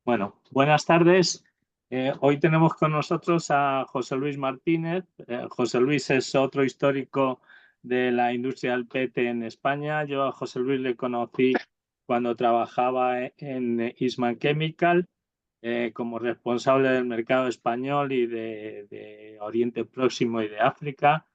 Bueno, buenas tardes. Hoy tenemos con nosotros a José Luis Martínez. José Luis es otro histórico de la industria del PET en España. Yo a José Luis le conocí cuando trabajaba en Eastman Chemical como responsable del mercado español y de Oriente Próximo y de África.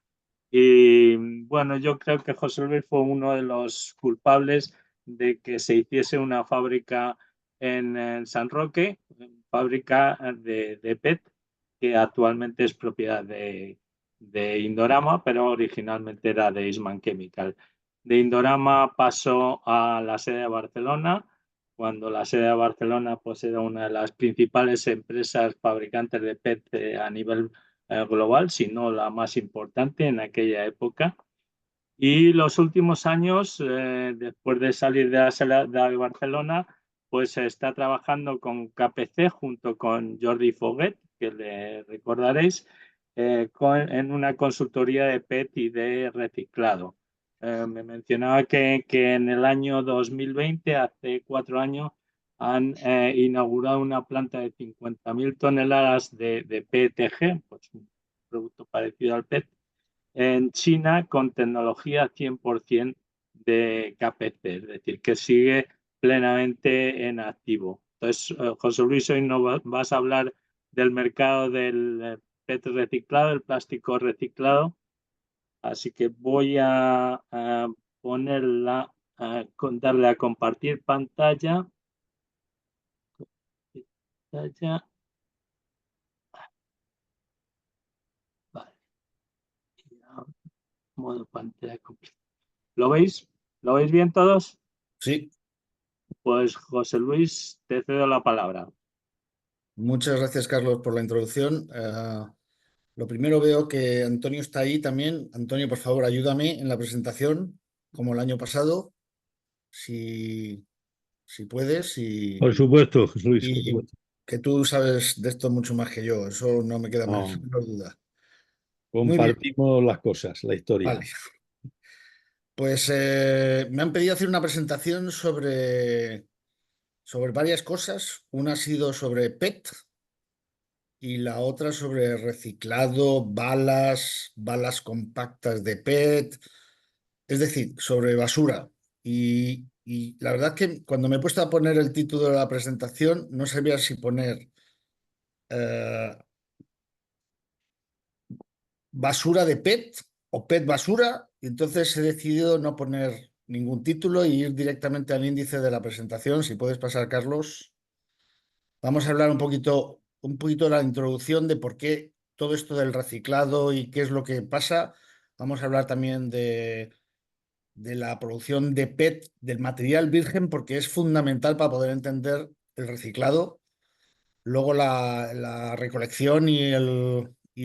Y bueno, yo creo que José Luis fue uno de los culpables de que se hiciese una fábrica en San Roque, fábrica de PET, que actualmente es propiedad de Indorama, pero originalmente era de Eastman Chemical. De Indorama pasó a la sede de Barcelona, cuando la sede de Barcelona pues, era una de las principales empresas fabricantes de PET a nivel global, si no la más importante en aquella época. Y los últimos años, después de salir de la sala de Barcelona, pues está trabajando con KPC junto con Jordi Foguet, que le recordaréis, en una consultoría de PET y de reciclado. Me mencionaba que en el año 2020, hace 4 años, han inaugurado una planta de 50.000 toneladas de PETG, pues un producto parecido al PET, en China con tecnología 100% de KPC, es decir, que sigue plenamente en activo. Entonces, José Luis, hoy nos vas a hablar del mercado del PET reciclado, el plástico reciclado, así que voy a ponerla, darle a compartir pantalla. Pantalla. Vale. Modo pantalla completa. ¿Lo veis? ¿Lo veis bien todos? Sí, Pues José Luis, te cedo la palabra. muchas gracias, Carlos, por la introducción. Lo primero, veo que Antonio está ahí también. Antonio, por favor, ayúdame en la presentación, como el año pasado, si, si puedes, Por supuesto, Jesús Luis, por y supuesto. que tú sabes de esto mucho más que yo. Eso no me queda más No, menor duda. Muy bien, compartimos las cosas, la historia. vale. Pues me han pedido hacer una presentación sobre varias cosas. Una ha sido sobre PET, y la otra sobre reciclado, balas compactas de PET, es decir, sobre basura. Y la verdad que cuando me he puesto a poner el título de la presentación, no sabía si poner eh, basura de PET o PET basura, y entonces he decidido no poner ningún título y ir directamente al índice de la presentación. Si puedes pasar, Carlos. Vamos a hablar un poquito de la introducción de por qué todo esto del reciclado y qué es lo que pasa. Vamos a hablar también de la producción de PET, del material virgen, porque es fundamental para poder entender el reciclado. Luego la recolección y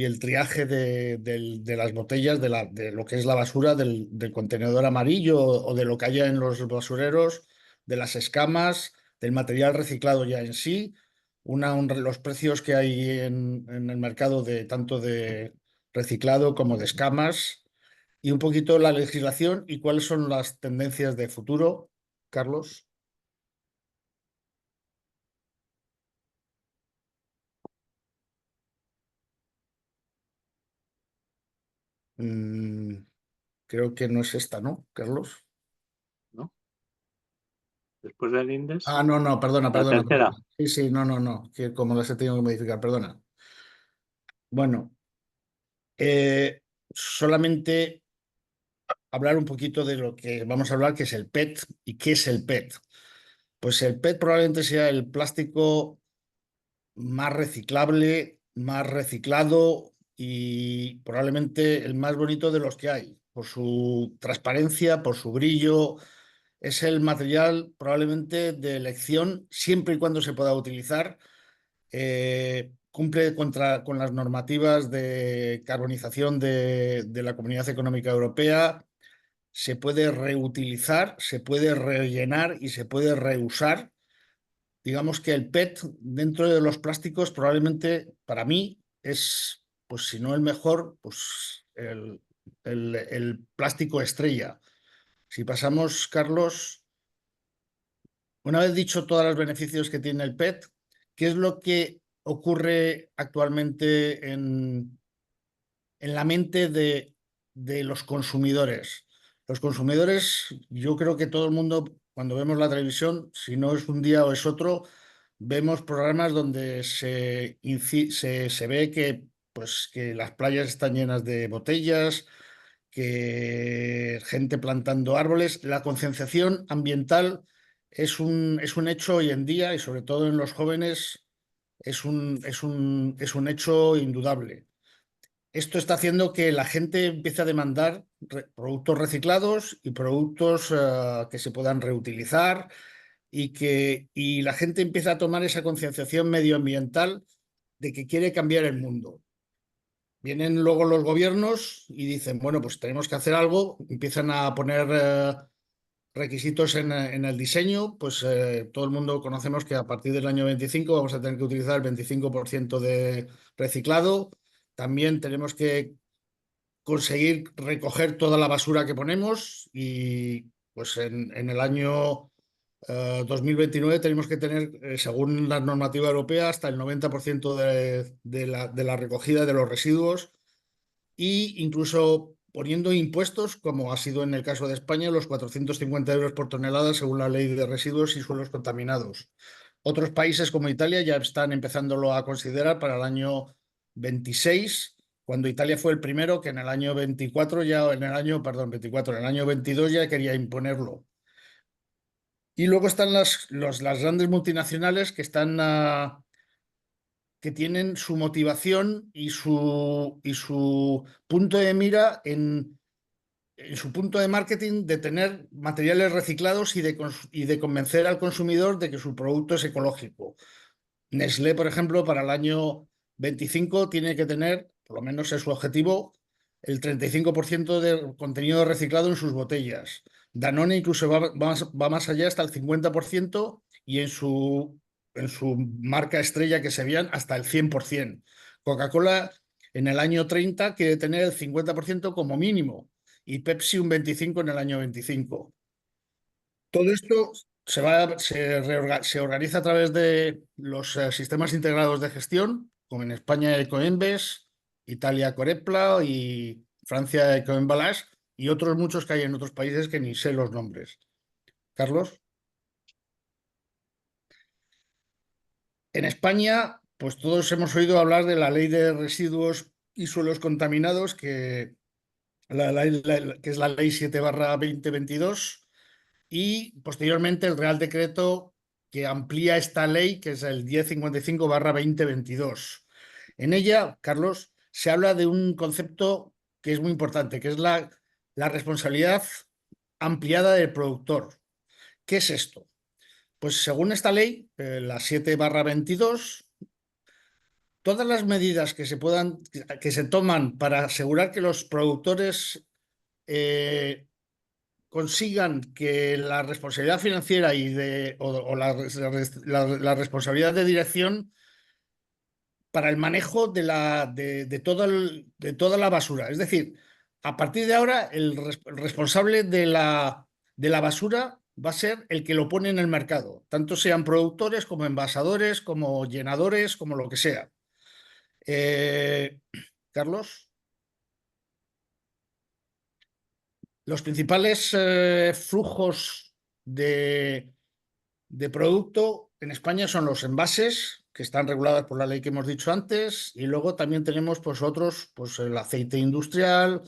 el triaje de las botellas, de lo que es la basura, del contenedor amarillo o de lo que haya en los basureros, de las escamas, del material reciclado ya en sí, los precios que hay en el mercado de tanto de reciclado como de escamas, y un poquito la legislación y cuáles son las tendencias de futuro, Carlos. Mm, Creo que no es esta, ¿no, Carlos? ¿No? Después del índice, No, no, perdona, la perdona, tercera. perdona. Sí, sí, no, no, no, que como las he tenido que modificar, perdona. Bueno, solamente hablar un poquito de lo que vamos a hablar, que es el PET. ¿Y qué es el PET? Pues el PET probablemente sea el plástico más reciclable, más reciclado y probablemente el más bonito de los que hay, por su transparencia, por su brillo. Es el material probablemente de elección siempre y cuando se pueda utilizar. Cumple con las normativas de carbonización de la Comunidad Económica Europea. Se puede reutilizar, se puede rellenar y se puede reusar. Digamos que el PET dentro de los plásticos probablemente para mí es, pues si no el mejor, pues el plástico estrella. Si pasamos, Carlos, una vez dicho todos los beneficios que tiene el PET, ¿qué es lo que ocurre actualmente en la mente de los consumidores? Los consumidores, yo creo que todo el mundo, cuando vemos la televisión, si no es un día o es otro, vemos programas donde se ve que, pues, que las playas están llenas de botellas, que gente plantando árboles. La concienciación ambiental es un hecho hoy en día y sobre todo en los jóvenes es un hecho indudable. Esto está haciendo que la gente empiece a demandar productos reciclados y productos que se puedan reutilizar y la gente empieza a tomar esa concienciación medioambiental de que quiere cambiar el mundo. Vienen luego los gobiernos y dicen, bueno, pues tenemos que hacer algo, empiezan a poner requisitos en el diseño, pues todo el mundo conocemos que a partir del año 25 vamos a tener que utilizar el 25% de reciclado. También tenemos que conseguir recoger toda la basura que ponemos y pues en el año 2029 tenemos que tener, según la normativa europea, hasta el 90% de la recogida de los residuos e incluso poniendo impuestos, como ha sido en el caso de España, los 450 euros por tonelada según la ley de residuos y suelos contaminados. Otros países como Italia ya están empezándolo a considerar para el año 26, cuando Italia fue el primero que en el año 24 ya, en el año, perdón, 24, en el año 22 ya quería imponerlo. Y luego están las grandes multinacionales que están que tienen su motivación y su punto de mira en su punto de marketing de tener materiales reciclados y de convencer al consumidor de que su producto es ecológico. Nestlé, por ejemplo, para el año 25 tiene que tener, por lo menos es su objetivo, el 35% de contenido reciclado en sus botellas. Danone incluso va más allá hasta el 50% y en su marca estrella que se vean hasta el 100%. Coca-Cola en el año 30 quiere tener el 50% como mínimo y Pepsi un 25% en el año 25. Todo esto se organiza a través de los sistemas integrados de gestión, como en España Ecoembes, Italia Corepla y Francia Ecoemballage, y otros muchos que hay en otros países que ni sé los nombres. Carlos. En España, pues todos hemos oído hablar de la ley de residuos y suelos contaminados, que es la ley 7/2022, y posteriormente el Real Decreto que amplía esta ley, que es el 1055/2022. En ella, Carlos, se habla de un concepto que es muy importante, que es la responsabilidad ampliada del productor. ¿Qué es esto? Pues según esta ley, la 7/22, todas las medidas que se toman para asegurar que los productores consigan que la responsabilidad financiera o la responsabilidad de dirección para el manejo de toda la basura. Es decir, a partir de ahora, el responsable de la basura va a ser el que lo pone en el mercado, tanto sean productores como envasadores, como llenadores, como lo que sea. Carlos. Los principales flujos de producto en España son los envases, que están regulados por la ley que hemos dicho antes, y luego también tenemos pues otros, pues el aceite industrial,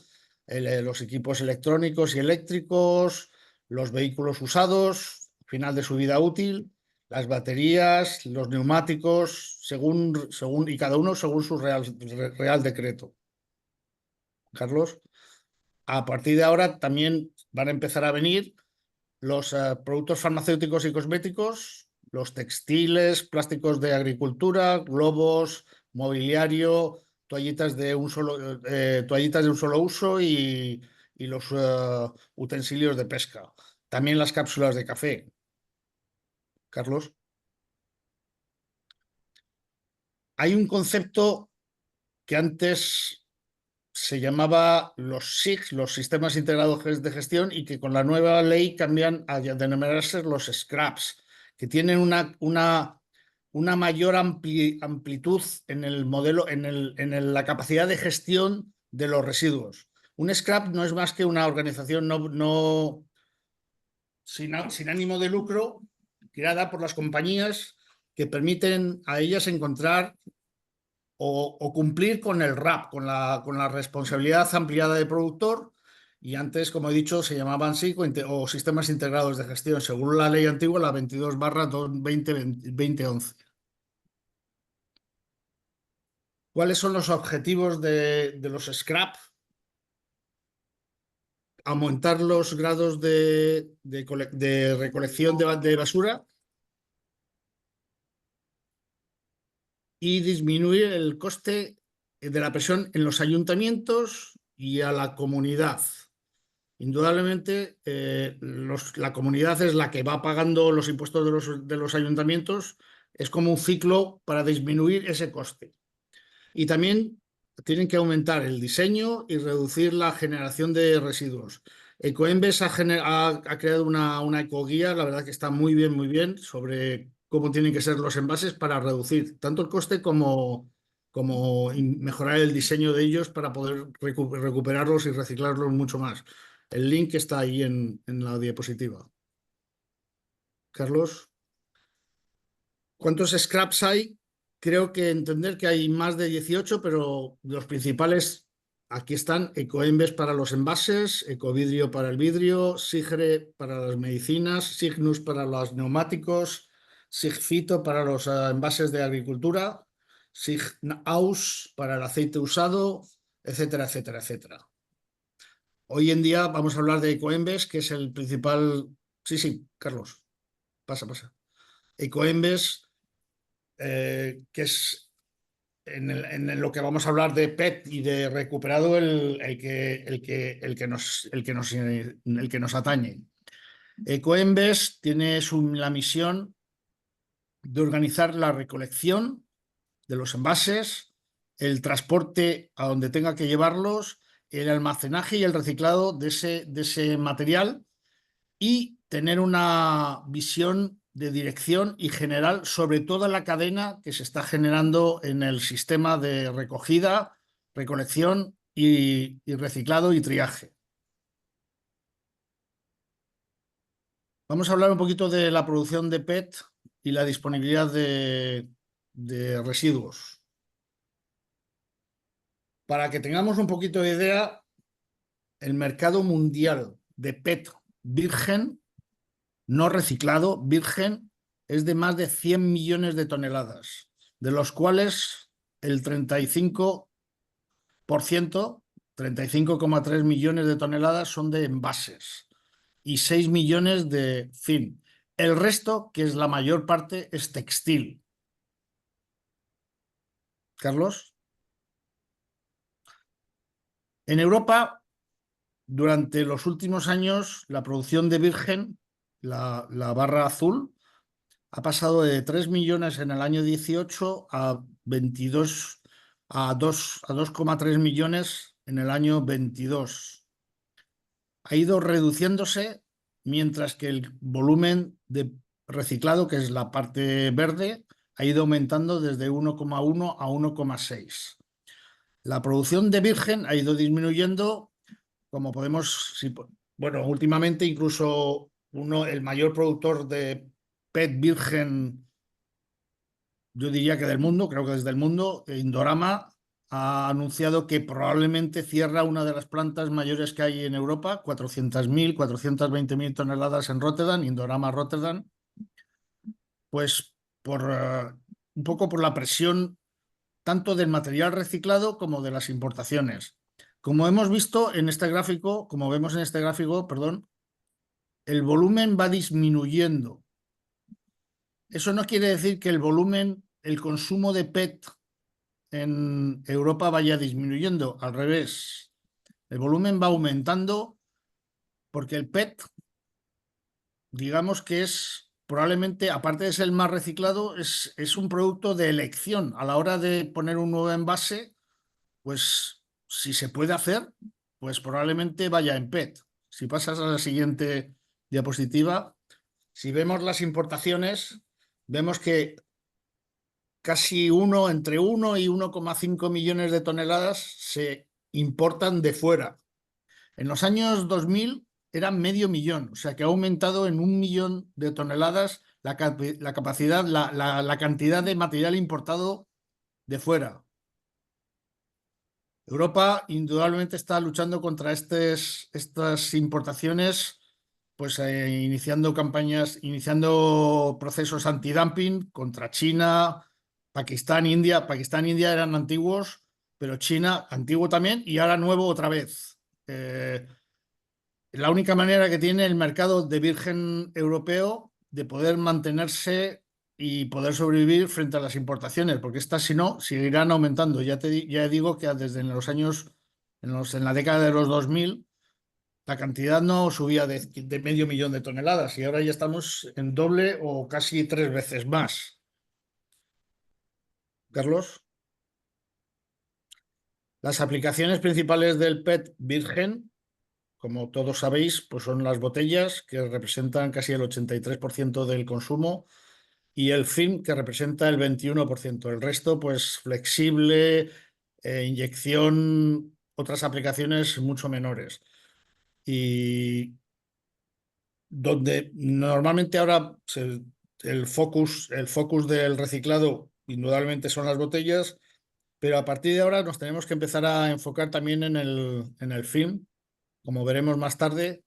los equipos electrónicos y eléctricos, los vehículos usados, final de su vida útil, las baterías, los neumáticos, y cada uno según su real decreto. Carlos. A partir de ahora también van a empezar a venir los productos farmacéuticos y cosméticos, los textiles, plásticos de agricultura, globos, mobiliario, toallitas de un solo uso y los utensilios de pesca. También las cápsulas de café. Carlos. Hay un concepto que antes se llamaba los SIG, los Sistemas Integrados de Gestión, y que con la nueva ley cambian a denominarse los SCRAPs, que tienen una mayor amplitud en el modelo, en la capacidad de gestión de los residuos. Un scrap no es más que una organización sin ánimo de lucro, creada por las compañías que permiten a ellas encontrar o cumplir con el RAP, con la responsabilidad ampliada de productor. Y antes, como he dicho, se llamaban SIC o sistemas integrados de gestión, según la ley antigua, la 22/2011. ¿Cuáles son los objetivos de los scrap? Aumentar los grados de recolección de basura y disminuir el coste de la presión en los ayuntamientos y a la comunidad. Indudablemente, la comunidad es la que va pagando los impuestos de los ayuntamientos. Es como un ciclo para disminuir ese coste. Y también tienen que aumentar el diseño y reducir la generación de residuos. Ecoembes ha creado una ecoguía, la verdad que está muy bien, sobre cómo tienen que ser los envases para reducir tanto el coste como mejorar el diseño de ellos para poder recuperarlos y reciclarlos mucho más. El link está ahí en la diapositiva. Carlos, ¿cuántos scraps hay? Creo que entender que hay más de 18, pero los principales aquí están: Ecoembes para los envases, Ecovidrio para el vidrio, Sigre para las medicinas, Signus para los neumáticos, Sigfito para los envases de agricultura, Signaus para el aceite usado, etcétera, etcétera, etcétera. Hoy en día vamos a hablar de Ecoembes, que es el principal... Sí, Carlos, pasa. Ecoembes, que es en lo que vamos a hablar de PET y de recuperado el que nos atañe. Ecoembes tiene la misión de organizar la recolección de los envases, el transporte a donde tenga que llevarlos, el almacenaje y el reciclado de ese material, y tener una visión de dirección y general sobre toda la cadena que se está generando en el sistema de recogida, recolección y reciclado y triaje. Vamos a hablar un poquito de la producción de PET y la disponibilidad de residuos. Para que tengamos un poquito de idea, el mercado mundial de PET virgen, no reciclado, virgen, es de más de 100 millones de toneladas, de los cuales el 35%, 35,3 millones de toneladas son de envases y 6 millones de fin. El resto, que es la mayor parte, es textil. Carlos. En Europa, durante los últimos años, la producción de virgen, la barra azul, ha pasado de 3 millones en el año 18 a 2,3 millones en el año 22. Ha ido reduciéndose, mientras que el volumen de reciclado, que es la parte verde, ha ido aumentando desde 1,1 a 1,6. La producción de virgen ha ido disminuyendo, como podemos... Bueno, últimamente incluso el mayor productor de PET virgen, yo diría que del mundo, creo que desde el mundo, Indorama, ha anunciado que probablemente cierra una de las plantas mayores que hay en Europa, 400.000, 420.000 toneladas en Rotterdam, Indorama Rotterdam, pues un poco por la presión tanto del material reciclado como de las importaciones. Como hemos visto en este gráfico, el volumen va disminuyendo. Eso no quiere decir que el consumo de PET en Europa vaya disminuyendo, al revés. El volumen va aumentando porque el PET, digamos que es probablemente, aparte de ser el más reciclado, es un producto de elección. A la hora de poner un nuevo envase, pues si se puede hacer, pues probablemente vaya en PET. Si pasas a la siguiente diapositiva, si vemos las importaciones, vemos que casi entre 1 y 1,5 millones de toneladas se importan de fuera. En los años 2000 eran medio millón, o sea que ha aumentado en 1 millón de toneladas la capacidad, la cantidad de material importado de fuera. Europa indudablemente está luchando contra estas importaciones, pues iniciando campañas, iniciando procesos antidumping contra China, Pakistán, India. Pakistán e India eran antiguos, pero China, antiguo también, y ahora nuevo otra vez. La única manera que tiene el mercado de virgen europeo de poder mantenerse y poder sobrevivir frente a las importaciones, porque estas, si no, seguirán aumentando. Ya digo que desde en los años, en la década de los 2000, la cantidad no subía de medio millón de toneladas y ahora ya estamos en doble o casi 3 veces más. Carlos, las aplicaciones principales del PET virgen, como todos sabéis, pues son las botellas, que representan casi el 83% del consumo, y el film, que representa el 21%. El resto, pues flexible, inyección, otras aplicaciones mucho menores. Y donde normalmente ahora el focus del reciclado indudablemente son las botellas, pero a partir de ahora nos tenemos que empezar a enfocar también en el film, como veremos más tarde,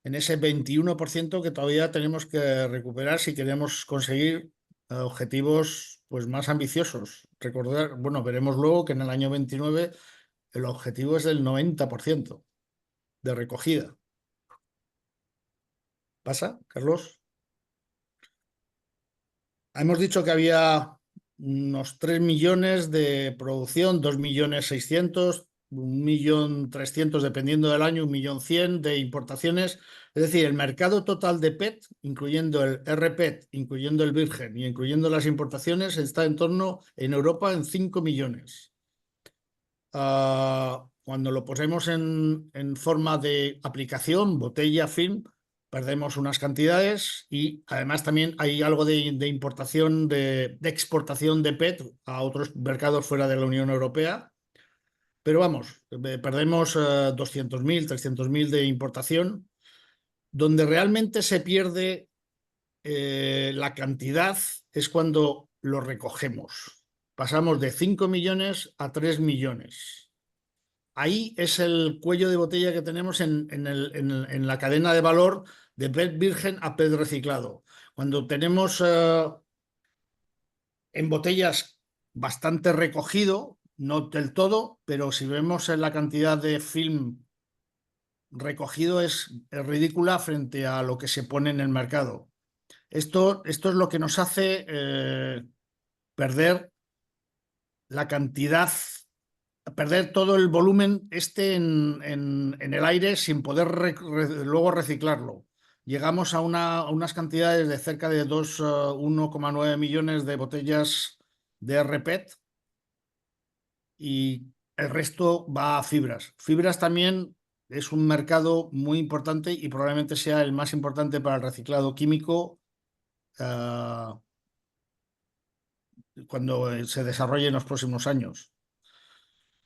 en ese 21% que todavía tenemos que recuperar si queremos conseguir objetivos pues, más ambiciosos. Recordar, bueno, veremos luego que en el año 29 el objetivo es del 90% de recogida. ¿Pasa, Carlos? Hemos dicho que había unos 3 millones de producción, 2.600.000, 1.300.000 dependiendo del año, 1.100.000 de importaciones. Es decir, el mercado total de PET, incluyendo el RPET, incluyendo el virgen y incluyendo las importaciones, está en torno en Europa en 5 millones. Cuando lo ponemos en forma de aplicación, botella, film, perdemos unas cantidades y además también hay algo de importación, de exportación de PET a otros mercados fuera de la Unión Europea. Pero vamos, perdemos 200.000, 300.000 de importación, donde realmente se pierde la cantidad es cuando lo recogemos. Pasamos de 5 millones a 3 millones. Ahí es el cuello de botella que tenemos en la cadena de valor de PET virgen a PET reciclado. Cuando tenemos en botellas bastante recogido, no del todo, pero si vemos en la cantidad de film recogido es ridícula frente a lo que se pone en el mercado. Esto es lo que nos hace perder la cantidad, perder todo el volumen en el aire sin poder luego reciclarlo. Llegamos a unas cantidades de cerca de 1,9 millones de botellas de RPET y el resto va a fibras. Fibras también es un mercado muy importante y probablemente sea el más importante para el reciclado químico cuando se desarrolle en los próximos años.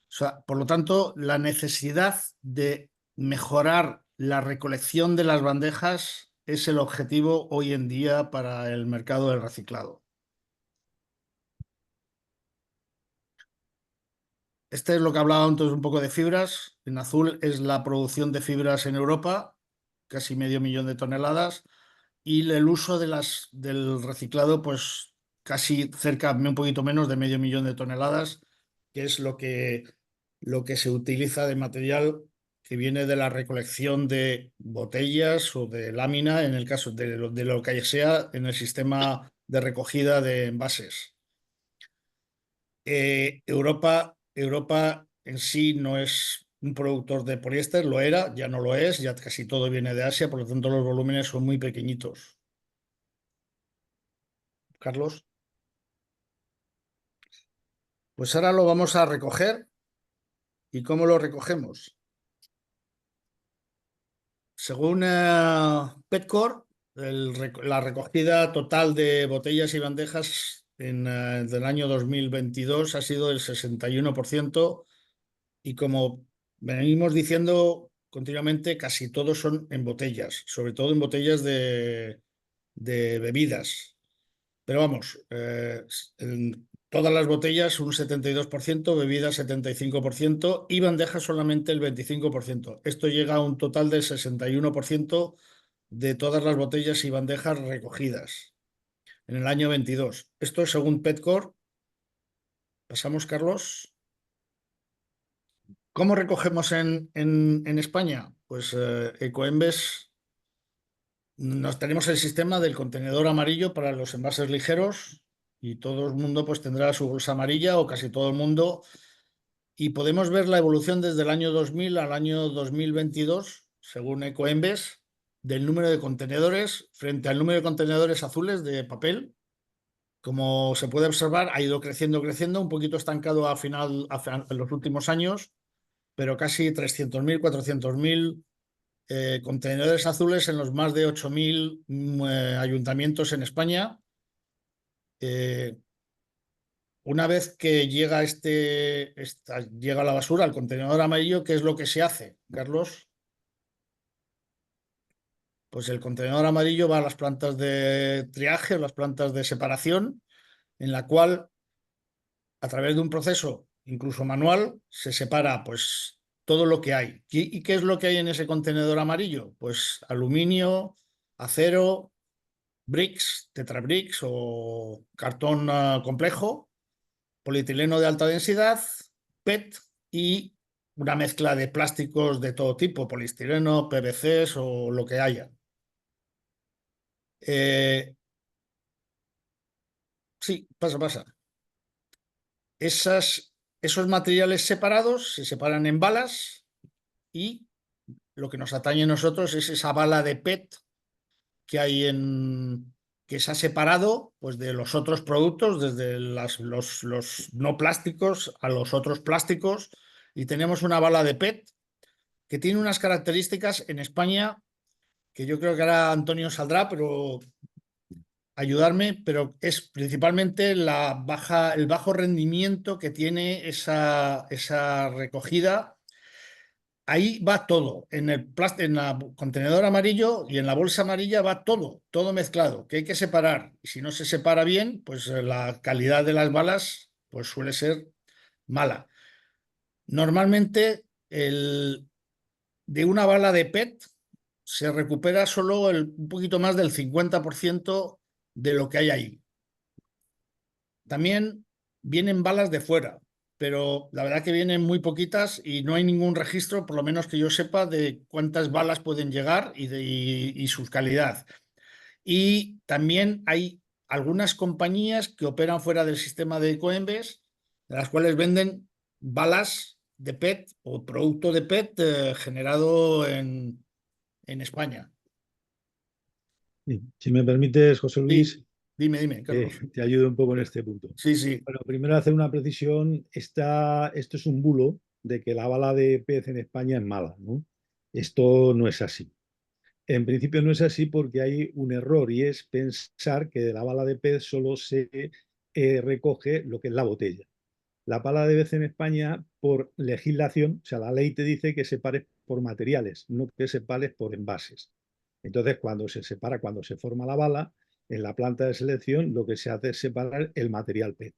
O sea, por lo tanto, la necesidad de mejorar la recolección de las bandejas es el objetivo hoy en día para el mercado del reciclado. Este es lo que hablaba antes un poco de fibras. En azul es la producción de fibras en Europa, casi medio millón de toneladas, y el uso del reciclado, pues casi cerca, un poquito menos de medio millón de toneladas, que es lo que se utiliza de material que viene de la recolección de botellas o de lámina, en el caso de lo que sea, en el sistema de recogida de envases. Europa en sí no es un productor de poliéster, lo era, ya no lo es, ya casi todo viene de Asia, por lo tanto los volúmenes son muy pequeñitos. Carlos. Pues ahora lo vamos a recoger. ¿Y cómo lo recogemos? Según Petcore, la recogida total de botellas y bandejas del año 2022 ha sido el 61%, y como venimos diciendo continuamente, casi todos son en botellas, sobre todo en botellas de bebidas. Pero vamos, en todas las botellas un 72%, bebidas 75% y bandejas solamente el 25%. Esto llega a un total del 61% de todas las botellas y bandejas recogidas en el año 22. Esto es según Petcore. Pasamos, Carlos. ¿Cómo recogemos en España? Pues Ecoembes, tenemos el sistema del contenedor amarillo para los envases ligeros, y todo el mundo pues tendrá su bolsa amarilla, o casi todo el mundo, y podemos ver la evolución desde el año 2000 al año 2022, según Ecoembes, del número de contenedores frente al número de contenedores azules de papel. Como se puede observar, ha ido creciendo, un poquito estancado en los últimos años, pero casi 300.000, 400.000 contenedores azules en los más de 8.000 ayuntamientos en España. Una vez que llega llega la basura al contenedor amarillo, ¿qué es lo que se hace, Carlos? Pues el contenedor amarillo va a las plantas de triaje o las plantas de separación, en la cual, a través de un proceso incluso manual, se separa pues todo lo que hay. ¿Y qué es lo que hay en ese contenedor amarillo? Pues aluminio, acero, bricks, tetrabricks o cartón complejo, polietileno de alta densidad, PET y una mezcla de plásticos de todo tipo, poliestireno, PVCs o lo que haya. Sí, pasa. Esos materiales separados se separan en balas, y lo que nos atañe a nosotros es esa bala de PET que hay que se ha separado pues, de los otros productos, desde los no plásticos a los otros plásticos, y tenemos una bala de PET que tiene unas características en España que yo creo que ahora Antonio saldrá, pero ayudarme, pero es principalmente el bajo rendimiento que tiene esa recogida. Ahí va todo, en el contenedor amarillo y en la bolsa amarilla va todo mezclado, que hay que separar. Y si no se separa bien, pues la calidad de las balas pues suele ser mala. Normalmente de una bala de PET se recupera solo un poquito más del 50% de lo que hay ahí. También vienen balas de fuera, pero la verdad que vienen muy poquitas y no hay ningún registro, por lo menos que yo sepa, de cuántas balas pueden llegar y su calidad. Y también hay algunas compañías que operan fuera del sistema de Ecoembes, de las cuales venden balas de PET o producto de PET generado en España. Si me permites, José Sí, Luis, dime, Carlos. te ayudo un poco en este punto. Sí. Bueno, primero hacer una precisión. Esto es un bulo de que la bala de pez en España es mala, ¿no? Esto no es así. En principio no es así porque hay un error, y es pensar que de la bala de pez solo se recoge lo que es la botella. La bala de pez en España, por legislación, o sea, la ley te dice que separes por materiales, no que separes por envases. Entonces, cuando se forma la bala, en la planta de selección lo que se hace es separar el material PET.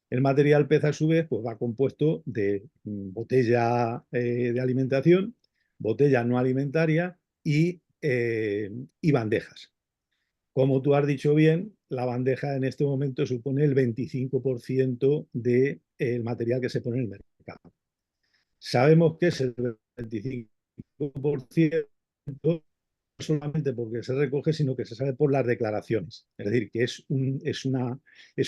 El material PET, a su vez, pues va compuesto de botella de alimentación, botella no alimentaria y bandejas. Como tú has dicho bien, la bandeja en este momento supone el 25% del material que se pone en el mercado. Sabemos que es el 25% no solamente porque se recoge, sino que se sabe por las declaraciones. Es decir, que es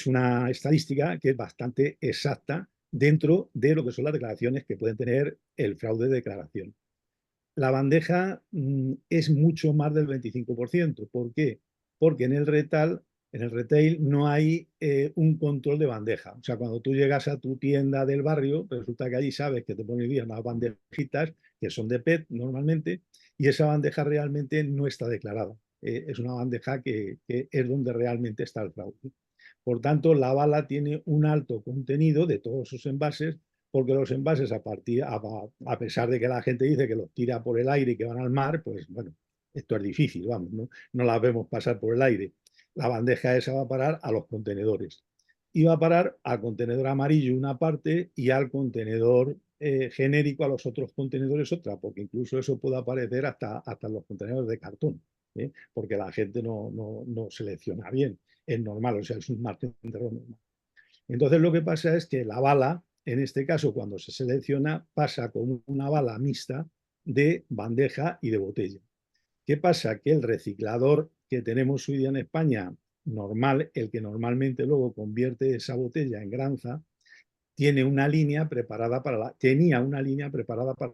una estadística que es bastante exacta dentro de lo que son las declaraciones que pueden tener el fraude de declaración. La bandeja es mucho más del 25%. ¿Por qué? Porque en el retail no hay un control de bandeja. O sea, cuando tú llegas a tu tienda del barrio, resulta que allí sabes que te ponen unas bandejitas que son de PET normalmente, y esa bandeja realmente no está declarada. es una bandeja que es donde realmente está el fraude. Por tanto, la bala tiene un alto contenido de todos sus envases, porque los envases, a pesar de que la gente dice que los tira por el aire y que van al mar, pues bueno, esto es difícil, vamos, no las vemos pasar por el aire. La bandeja esa va a parar a los contenedores. Y va a parar al contenedor amarillo una parte y al contenedor genérico a los otros contenedores otra, porque incluso eso puede aparecer hasta los contenedores de cartón, porque la gente no selecciona bien. Es normal, o sea, es un margen de error normal. Entonces lo que pasa es que la bala, en este caso, cuando se selecciona, pasa como una bala mixta de bandeja y de botella. ¿Qué pasa? Que el reciclador que tenemos hoy día en España, normal, el que normalmente luego convierte esa botella en granza, tenía una línea preparada para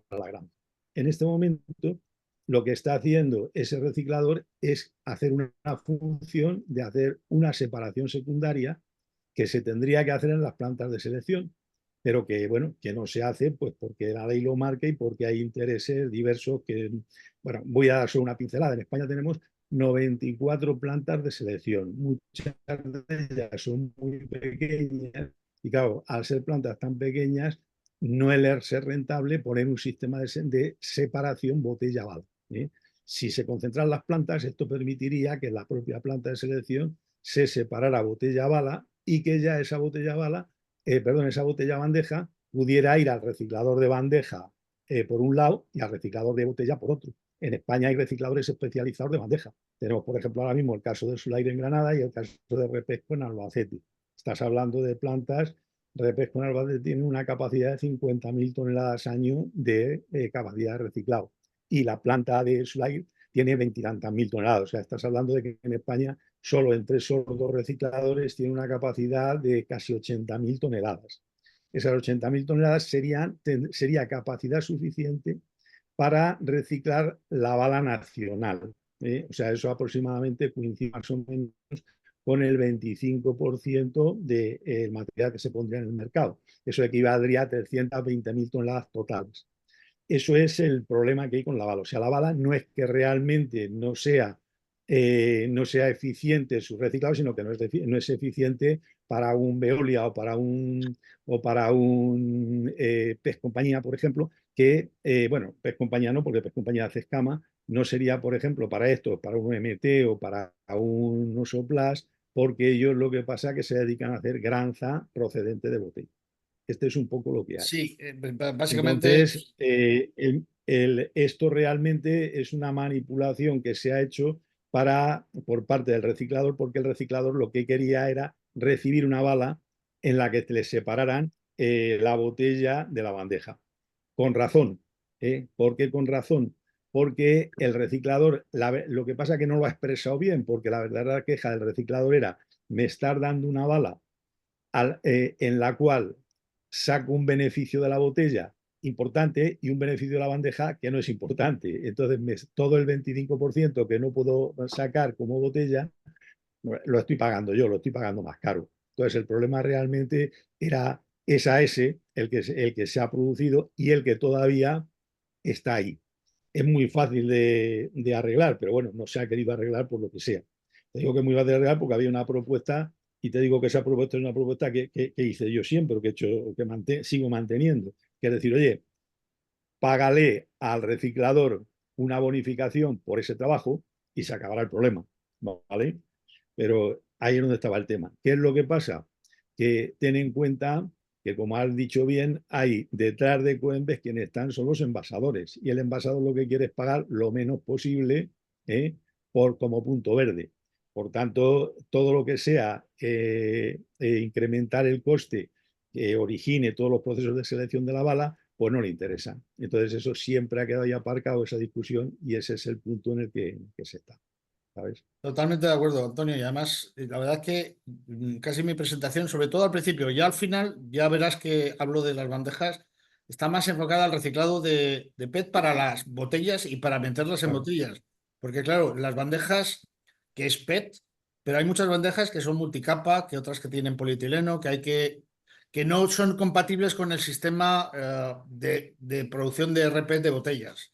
la granza. En este momento, lo que está haciendo ese reciclador es hacer una función de hacer una separación secundaria que se tendría que hacer en las plantas de selección, pero que, bueno, que no se hace pues porque la ley lo marca y porque hay intereses diversos que, bueno, voy a dar solo una pincelada. En España tenemos 94 plantas de selección. Muchas de ellas son muy pequeñas y, claro, al ser plantas tan pequeñas, no es ser rentable poner un sistema de separación botella-bala. Si se concentran las plantas, esto permitiría que la propia planta de selección se separara botella-bala y que ya esa botella-bala, esa botella-bandeja pudiera ir al reciclador de bandeja por un lado y al reciclador de botella por otro. En España hay recicladores especializados de bandeja. Tenemos, por ejemplo, ahora mismo el caso del Sulaire en Granada y el caso de Repesco en Albacete. Estás hablando de plantas. Repesco en Albacete tiene una capacidad de 50.000 toneladas año de capacidad de reciclado. Y la planta de Sulaire tiene 20 y tantas mil toneladas. O sea, estás hablando de que en España solo en 3 o 2 recicladores tiene una capacidad de casi 80.000 toneladas. Esas 80.000 toneladas sería capacidad suficiente para reciclar la bala nacional. O sea, eso aproximadamente coincide más o menos con el 25% del material que se pondría en el mercado. Eso equivaldría a 320.000 toneladas totales. Eso es el problema que hay con la bala. O sea, la bala no es que realmente no sea eficiente su reciclado, sino que no es eficiente para un Veolia o para un Pez Compañía, por ejemplo, que, bueno, Pez Compañía no, porque Pez Compañía hace escama, no sería, por ejemplo, para esto, para un MT o para un Oso-Plas, porque ellos lo que pasa es que se dedican a hacer granza procedente de botella. Este es un poco lo que hay. Sí, básicamente. Entonces, esto realmente es una manipulación que se ha hecho por parte del reciclador, porque el reciclador lo que quería era recibir una bala en la que le separaran la botella de la bandeja. Con razón. ¿Por qué con razón? Porque el reciclador, lo que pasa es que no lo ha expresado bien, porque la verdadera queja del reciclador era: me estás dando una bala en la cual saco un beneficio de la botella importante y un beneficio de la bandeja que no es importante. Entonces, todo el 25% que no puedo sacar como botella, lo estoy pagando yo, lo estoy pagando más caro. Entonces, el problema realmente era ese, el que se ha producido y el que todavía está ahí. Es muy fácil de arreglar, pero bueno, no se ha querido arreglar por lo que sea. Te digo que es muy fácil de arreglar porque había una propuesta, y te digo que esa propuesta es una propuesta que hice yo siempre, que sigo manteniendo, que es decir, oye, págale al reciclador una bonificación por ese trabajo y se acabará el problema, ¿vale? Pero ahí es donde estaba el tema. ¿Qué es lo que pasa? Que ten en cuenta que, como has dicho bien, hay detrás de Coembes quienes están son los envasadores, y el envasador lo que quiere es pagar lo menos posible como punto verde. Por tanto, todo lo que sea incrementar el coste que origine todos los procesos de selección de la bala, pues no le interesa. Entonces eso siempre ha quedado ahí aparcado, esa discusión, y ese es el punto en el que se está, ¿sabes? Totalmente de acuerdo, Antonio. Y además, la verdad es que casi mi presentación, sobre todo al principio, ya al final, ya verás que hablo de las bandejas, está más enfocada al reciclado de PET para las botellas y para meterlas en Claro. botellas. Porque claro, las bandejas, que es PET, pero hay muchas bandejas que son multicapa, que otras que tienen polietileno, que no son compatibles con el sistema de producción de RP de botellas,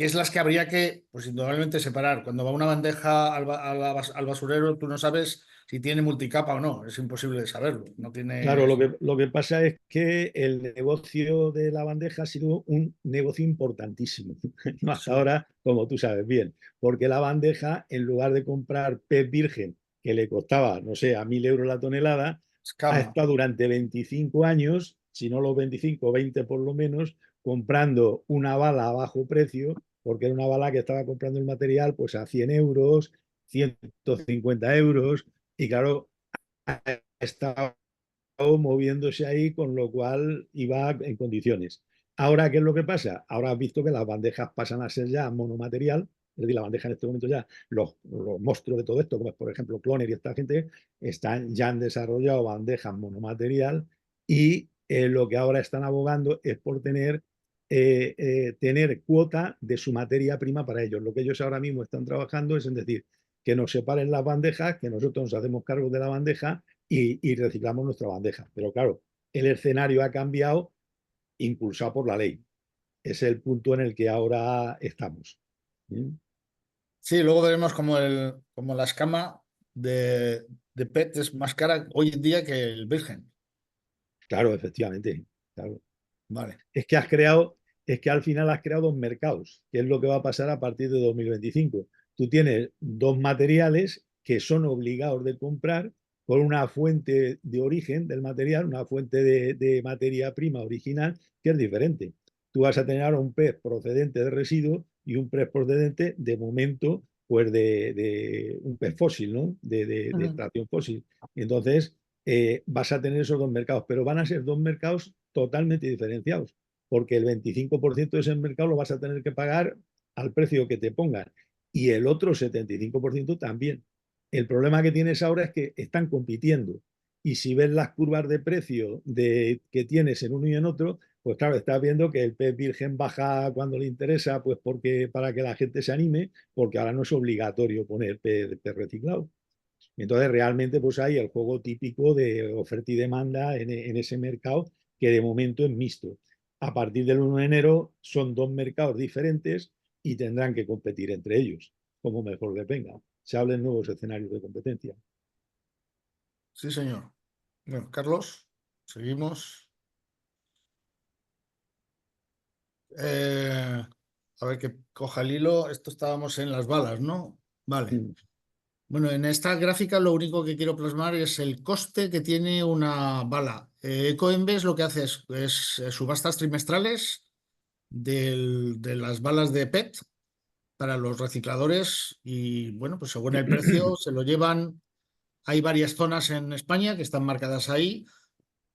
que es las que habría que, pues indudablemente separar. Cuando va una bandeja al basurero, tú no sabes si tiene multicapa o no, es imposible de saberlo. No Claro, tiene... lo que pasa es que el negocio de la bandeja ha sido un negocio importantísimo. No hasta Sí, ahora, como tú sabes bien, porque la bandeja, en lugar de comprar pez virgen, que le costaba, no sé, a 1.000 euros la tonelada, ha escama. estado durante 25 años, si no los 25, 20 por lo menos, comprando una bala a bajo precio, porque era una bala que estaba comprando el material pues a 100 euros, 150 euros, y claro, estaba moviéndose ahí, con lo cual iba en condiciones. Ahora, ¿qué es lo que pasa? Ahora has visto que las bandejas pasan a ser ya monomaterial, es decir, la bandeja en este momento ya, los monstruos de todo esto, como es por ejemplo Cloner y esta gente, ya han desarrollado bandejas monomaterial y lo que ahora están abogando es por tener cuota de su materia prima para ellos. Lo que ellos ahora mismo están trabajando es en decir que nos separen las bandejas, que nosotros nos hacemos cargo de la bandeja y reciclamos nuestra bandeja. Pero claro, el escenario ha cambiado impulsado por la ley. Es el punto en el que ahora estamos. ¿Mm? Sí, luego veremos como la escama de PET es más cara hoy en día que el virgen. Claro, efectivamente. Claro. Vale. Es que al final has creado dos mercados, que es lo que va a pasar a partir de 2025. Tú tienes dos materiales que son obligados de comprar con una fuente de origen del material, una fuente de materia prima original que es diferente. Tú vas a tener ahora un pez procedente de residuos y un pez procedente, de momento, pues de un pez fósil, ¿no? De Ujú. extracción fósil. Entonces, vas a tener esos dos mercados, pero van a ser dos mercados totalmente diferenciados, porque el 25% de ese mercado lo vas a tener que pagar al precio que te pongan y el otro 75% también. El problema que tienes ahora es que están compitiendo y si ves las curvas de precio que tienes en uno y en otro, pues claro, estás viendo que el pez virgen baja cuando le interesa, pues porque para que la gente se anime, porque ahora no es obligatorio poner pez reciclado. Entonces, realmente, pues hay el juego típico de oferta y demanda en ese mercado, que de momento es mixto. A partir del 1 de enero son dos mercados diferentes y tendrán que competir entre ellos, como mejor les venga. Se hablan nuevos escenarios de competencia. Sí, señor. Bueno, Carlos, seguimos. A ver que coja el hilo. Esto estábamos en las balas, ¿no? Vale. Mm. Bueno, en esta gráfica lo único que quiero plasmar es el coste que tiene una bala. Ecoembes lo que hace es subastas trimestrales de las balas de PET para los recicladores y bueno, pues según el precio se lo llevan. Hay varias zonas en España que están marcadas ahí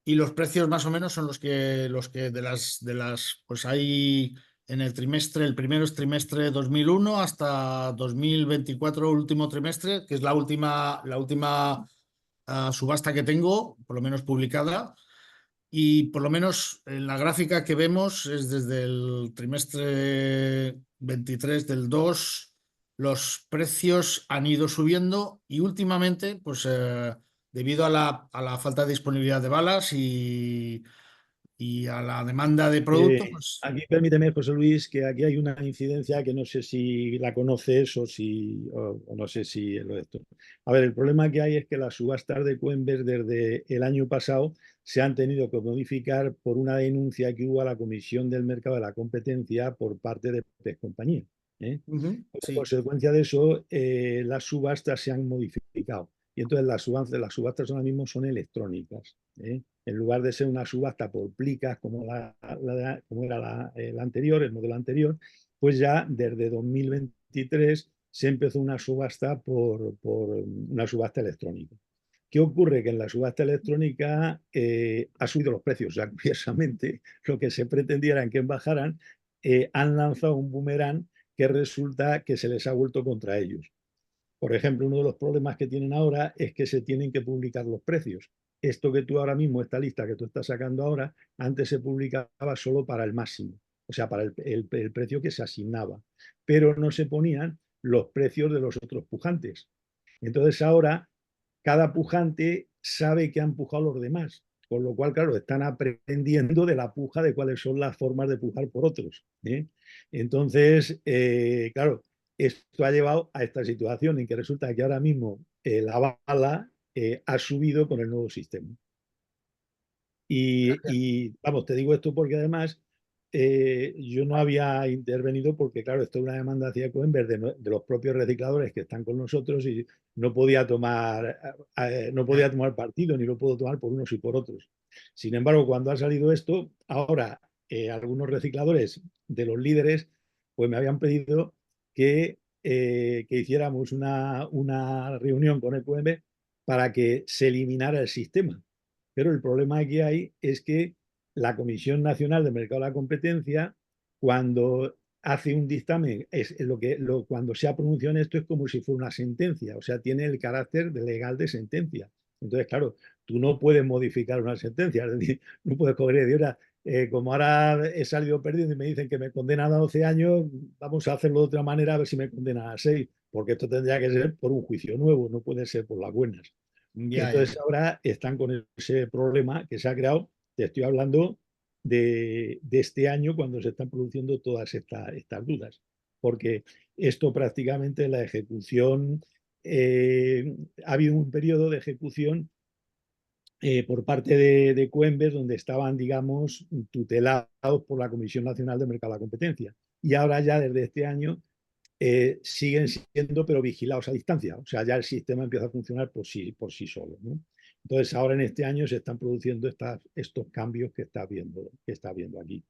y los precios más o menos son los que pues hay en el trimestre, el primero es trimestre 2001 hasta 2024, último trimestre, que es la última subasta que tengo, por lo menos publicada. Y por lo menos en la gráfica que vemos es desde el trimestre 23 del 2, los precios han ido subiendo y últimamente, pues debido a la falta de disponibilidad de balas y a la demanda de producto, pues... Aquí permíteme, José Luis, que aquí hay una incidencia que no sé si la conoces o no sé si lo de esto. A ver, el problema que hay es que las subastas de Coembes desde el año pasado se han tenido que modificar por una denuncia que hubo a la Comisión del Mercado de la Competencia por parte de PES Compañía. ¿Eh? Ujú, Como sí. consecuencia de eso, las subastas se han modificado. Y entonces las subastas ahora mismo son electrónicas. ¿Eh? En lugar de ser una subasta por plicas como como era la anterior, el modelo anterior, pues ya desde 2023 se empezó una subasta por una subasta electrónica. ¿Qué ocurre? Que en la subasta electrónica ha subido los precios. O sea, curiosamente, lo que se pretendía era que bajaran, han lanzado un boomerang que resulta que se les ha vuelto contra ellos. Por ejemplo, uno de los problemas que tienen ahora es que se tienen que publicar los precios. Esto que tú ahora mismo, esta lista que tú estás sacando ahora, antes se publicaba solo para el máximo, o sea, para el precio que se asignaba, pero no se ponían los precios de los otros pujantes. Entonces ahora cada pujante sabe que ha empujado a los demás Con lo cual, claro, están aprendiendo de la puja, de cuáles son las formas de pujar por otros. Entonces, claro, esto ha llevado a esta situación en que resulta que ahora mismo la bala ha subido con el nuevo sistema. Vamos, te digo esto porque además yo no había intervenido porque, claro, esto es una demanda hacia Coenver de los propios recicladores que están con nosotros y no podía tomar partido, ni lo puedo tomar por unos y por otros. Sin embargo, cuando ha salido esto, ahora algunos recicladores de los líderes pues me habían pedido que hiciéramos una reunión con el Coenver para que se eliminara el sistema. Pero el problema que hay es que la Comisión Nacional del Mercado de la Competencia, cuando hace un dictamen, cuando se ha pronunciado en esto es como si fuera una sentencia, o sea, tiene el carácter de legal de sentencia. Entonces, claro, tú no puedes modificar una sentencia, es decir, no puedes coger y decir, ahora, como ahora he salido perdiendo y me dicen que me condenan a 12 años, vamos a hacerlo de otra manera a ver si me condenan a 6, porque esto tendría que ser por un juicio nuevo, no puede ser por las buenas. Entonces ahora están con ese problema que se ha creado. Te estoy hablando de este año cuando se están produciendo todas estas dudas, porque esto prácticamente la ejecución, ha habido un periodo de ejecución por parte de Coembes donde estaban, digamos, tutelados por la Comisión Nacional de Mercado de la Competencia. Y ahora ya desde este año siguen siendo, pero vigilados a distancia. O sea, ya el sistema empieza a funcionar por sí solo, ¿no? Entonces, ahora en este año se están produciendo estos cambios que está viendo aquí.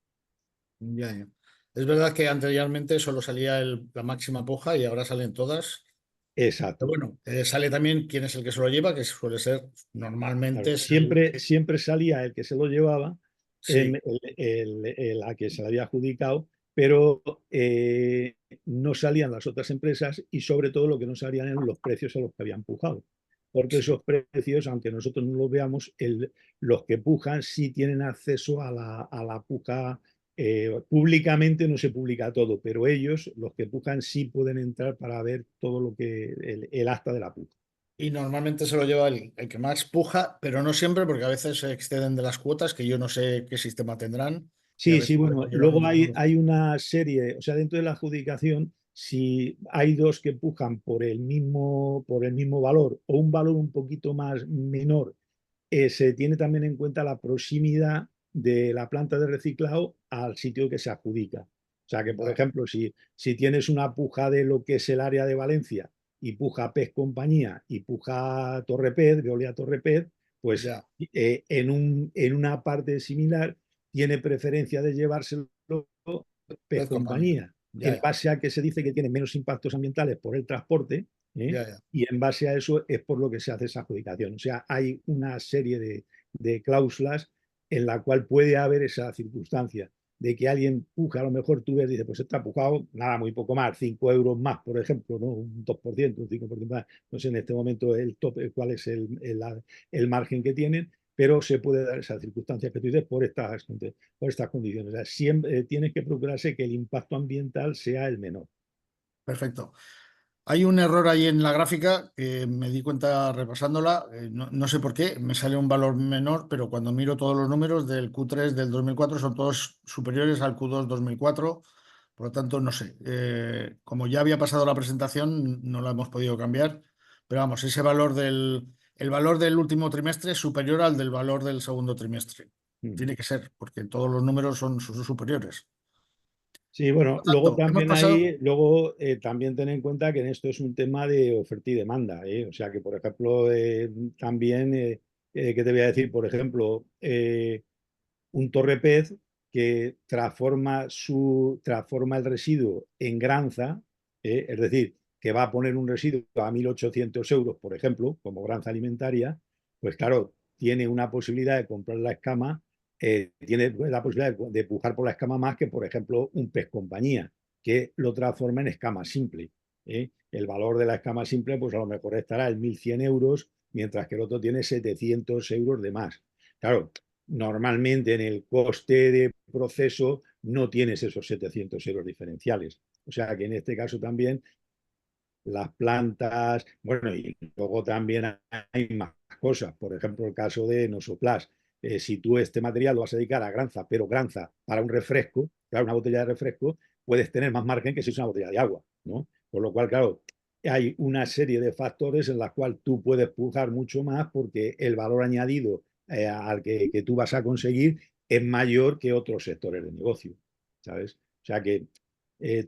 Ya. Es verdad que anteriormente solo salía la máxima puja y ahora salen todas. Pero Exacto. bueno, sale también quién es el que se lo lleva, que suele ser normalmente Claro, es siempre salía el que se lo llevaba, sí. a que se le había adjudicado, pero no salían las otras empresas y sobre todo lo que no salían eran los precios a los que habían pujado. Porque Sí. esos precios, aunque nosotros no los veamos, los que pujan sí tienen acceso a la puja. Públicamente no se publica todo, pero ellos, los que pujan, sí pueden entrar para ver todo lo que el acta de la puja. Y normalmente se lo lleva el que más puja, pero no siempre, porque a veces se exceden de las cuotas, que yo no sé qué sistema tendrán, y a Sí, sí, veces se bueno, lo llevan luego unos hay, euros. hay una serie, o sea, dentro de la adjudicación, si hay dos que pujan por el mismo valor o un valor un poquito más menor, se tiene también en cuenta la proximidad de la planta de reciclado al sitio que se adjudica. O sea, que, por Vale, ejemplo, si tienes una puja de lo que es el área de Valencia y puja Pez Compañía y puja Torrepez, Veolia Torrepez, pues ya, en una parte similar tiene preferencia de llevárselo Pez Pez compañía. Compañía, Ya, en ya, base a que se dice que tiene menos impactos ambientales por el transporte, ya. y en base a eso es por lo que se hace esa adjudicación. O sea, hay una serie de cláusulas en la cual puede haber esa circunstancia de que alguien puja, a lo mejor tú ves, dice, pues está pujado, nada, muy poco más, 5 euros más, por ejemplo, ¿no? Un 2%, un 5% más. No sé en este momento el tope, cuál es el margen que tienen, pero se puede dar esa circunstancia que tú dices por estas condiciones. O sea, siempre tienes que procurarse que el impacto ambiental sea el menor. Perfecto. Hay un error ahí en la gráfica que me di cuenta repasándola, no sé por qué, me sale un valor menor, pero cuando miro todos los números del Q3 del 2004 son todos superiores al Q2 2004, por lo tanto, no sé. Como ya había pasado la presentación, no la hemos podido cambiar, pero vamos, el valor del último trimestre es superior al del valor del segundo trimestre. Mm. Tiene que ser, porque todos los números son superiores. Sí, Por bueno, lo luego tanto, hemos también pasado, también ten en cuenta que en esto es un tema de oferta y demanda, ¿eh? O sea que, por ejemplo, también, ¿qué te voy a decir? Por ejemplo, un torrepez que transforma el residuo en granza, es decir, que va a poner un residuo a 1.800 euros, por ejemplo, como granza alimentaria, pues claro, tiene una posibilidad de comprar la escama, tiene la posibilidad de pujar por la escama más que, por ejemplo, un pez compañía, que lo transforma en escama simple. El valor de la escama simple, pues a lo mejor estará en 1.100 euros, mientras que el otro tiene 700 euros de más. Claro, normalmente en el coste de proceso no tienes esos 700 euros diferenciales. O sea que en este caso también las plantas, bueno, y luego también hay más cosas. Por ejemplo, el caso de Nosoplas. si tú este material lo vas a dedicar a granza, pero granza para un refresco, claro, una botella de refresco, puedes tener más margen que si es una botella de agua, ¿no? Por lo cual, claro, hay una serie de factores en las cuales tú puedes pujar mucho más porque el valor añadido al que tú vas a conseguir es mayor que otros sectores de negocio, ¿sabes? O sea que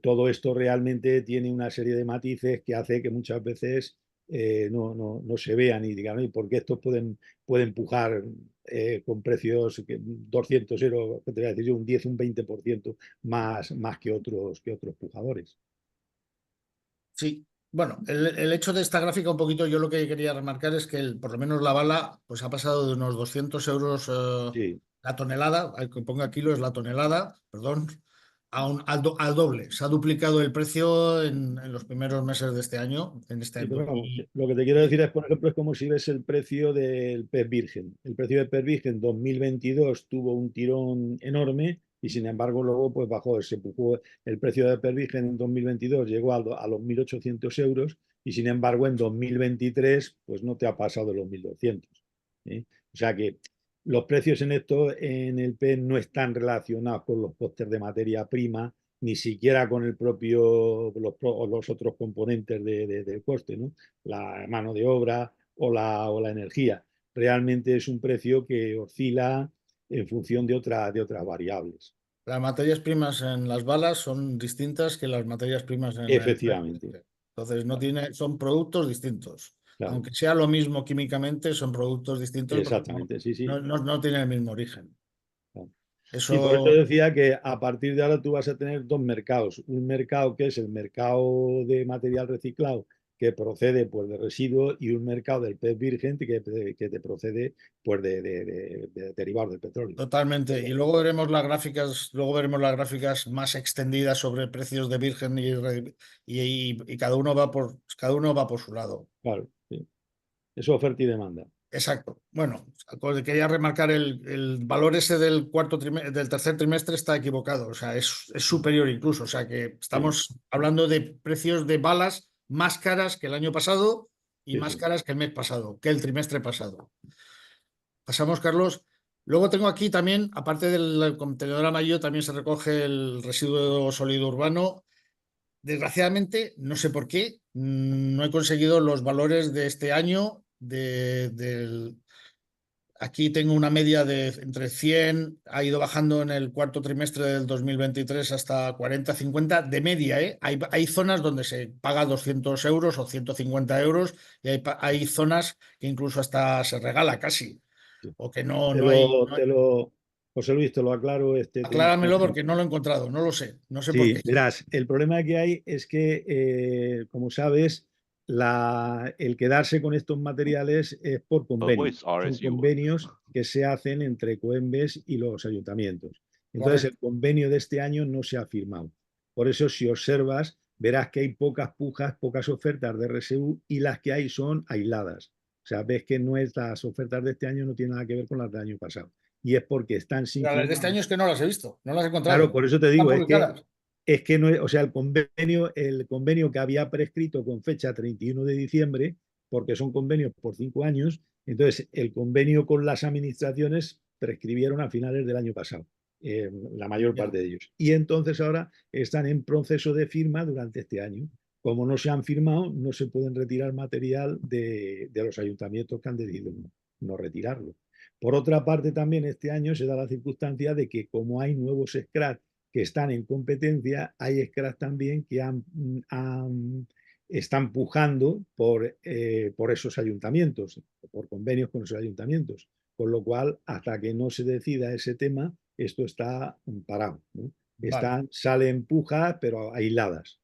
todo esto realmente tiene una serie de matices que hace que muchas veces no se vean y digan, ¿y por qué estos pueden pujar con precios 200 euros, que te voy a decir yo, un 10, un 20% más que otros pujadores? Sí, bueno, el hecho de esta gráfica un poquito, yo lo que quería remarcar es que por lo menos la bala pues ha pasado de unos 200 euros Sí, la tonelada, al que ponga kilo es la tonelada, perdón, al doble. Se ha duplicado el precio en los primeros meses de este año. sí, pero vamos, Y, lo que te quiero decir es, por ejemplo, es como si ves el precio del pez virgen. El precio del pez virgen 2022 tuvo un tirón enorme y sin embargo luego pues bajó, se empujó el precio del pez virgen en 2022 llegó a los 1.800 euros y sin embargo en 2023 pues no te ha pasado de los 1.200. ¿Eh? O sea que los precios en esto en el pez no están relacionados con los costes de materia prima ni siquiera con el propio, los otros componentes del coste, ¿no? La mano de obra o la energía. Realmente es un precio que oscila en función de otras variables. las materias primas en las balas son distintas que las materias primas en el pez. Efectivamente. Entonces, no Claro, tiene, son productos distintos. claro, Aunque sea lo mismo químicamente, son productos distintos porque exactamente, sí, sí. no tienen el mismo origen. Claro. Sí, por eso Eso decía que a partir de ahora tú vas a tener dos mercados. Un mercado que es el mercado de material reciclado que procede pues, de residuos y un mercado del pez virgen que te procede pues, de derivados del petróleo. totalmente. Y luego veremos las gráficas más extendidas sobre precios de virgen y cada uno va por su lado. Claro, sí. Es oferta y demanda. Exacto. Bueno, quería remarcar el valor ese del tercer trimestre está equivocado, o sea, es superior incluso, o sea que Sí, estamos hablando de precios de balas más caras que el año pasado y sí, más sí. caras que el mes pasado, que el trimestre pasado. Pasamos, Carlos. Luego tengo aquí también, aparte del contenedor amarillo, también se recoge el residuo sólido urbano. Desgraciadamente, no sé por qué, no he conseguido los valores de este año del. Aquí tengo una media de entre 100, ha ido bajando en el cuarto trimestre del 2023 hasta 40, 50 de media, ¿eh? Hay zonas donde se paga 200 euros o 150 euros y hay zonas que incluso hasta se regala casi Sí. o que no, Te no hay. lo, te lo, José Luis, te lo aclaro este tema. Acláramelo porque no lo he encontrado, no lo sé, no sé por Sí, qué. verás, el problema que hay es que, como sabes, el quedarse con estos materiales es por convenio. Always Son RSU. convenios que se hacen entre Coembes y los ayuntamientos. Entonces, el Correcto. convenio de este año no se ha firmado. Por eso, si observas, verás que hay pocas pujas, pocas ofertas de RSU y las que hay son aisladas. O sea, ves que las ofertas de este año no tienen nada que ver con las del año pasado. Y es porque están sin Pero las de este firmar. año es que no las he visto, no las he Claro, encontrado. por eso te Están digo, publicadas. es que no es, o sea, el convenio que había prescrito con fecha 31 de diciembre, porque son convenios por 5 años, entonces el convenio con las administraciones prescribieron a finales del año pasado, la mayor Ya, parte de ellos. Y entonces ahora están en proceso de firma durante este año. Como no se han firmado, no se pueden retirar material de los ayuntamientos que han decidido no retirarlo. Por otra parte, también este año se da la circunstancia de que como hay nuevos SCRAT que están en competencia, hay SCRAT también que están pujando por esos ayuntamientos, por convenios con esos ayuntamientos. Con lo cual, hasta que no se decida ese tema, esto está parado, ¿no? vale. Salen pujas, pero aisladas.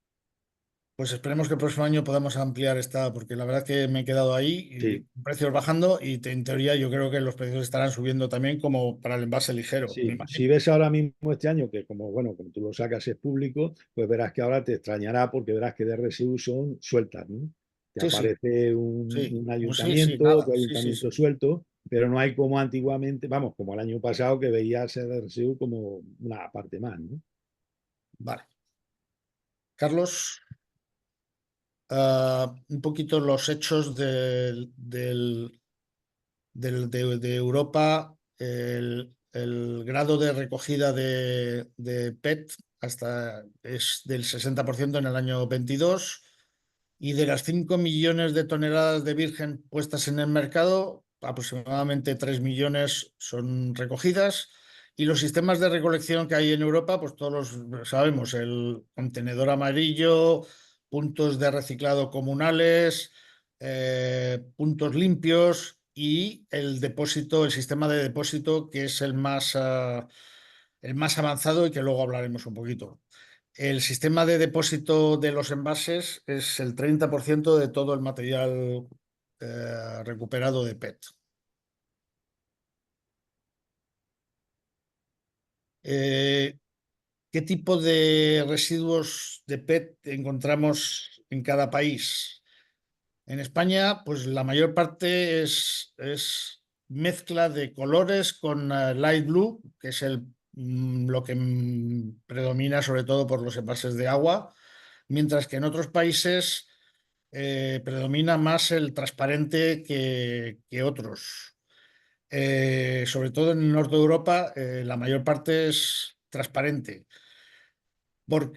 Pues esperemos que el próximo año podamos ampliar esta, porque la verdad que me he quedado ahí, Sí, y precios bajando y en teoría yo creo que los precios estarán subiendo también como para el envase ligero. Me sí, si imagino. ves ahora mismo este año que como bueno, como tú lo sacas es público, pues verás que ahora te extrañará porque verás que de RSU son sueltas, ¿no? Te Sí, sí, aparece sí. un Sí, sí, ayuntamiento, nada. otro Sí, sí, ayuntamiento sí. suelto, pero no hay como antiguamente, vamos, como el año pasado que veías el RSU como una parte más, ¿no? Vale. Carlos, un poquito los hechos de Europa el grado de recogida de PET es del 60% en el año 22, y de las 5 millones de toneladas de virgen puestas en el mercado, aproximadamente 3 millones son recogidas. Y los sistemas de recolección que hay en Europa, pues todos los sabemos, el contenedor amarillo, puntos de reciclado comunales, puntos limpios y el depósito, el sistema de depósito, que es el más avanzado y que luego hablaremos un poquito. El sistema de depósito de los envases es el 30% de todo el material recuperado de PET. ¿Qué tipo de residuos de PET encontramos en cada país? En España, pues la mayor parte es mezcla de colores con light blue, que es lo que predomina sobre todo por los envases de agua, mientras que en otros países predomina más el transparente que otros. Sobre todo en el norte de Europa, la mayor parte es transparente.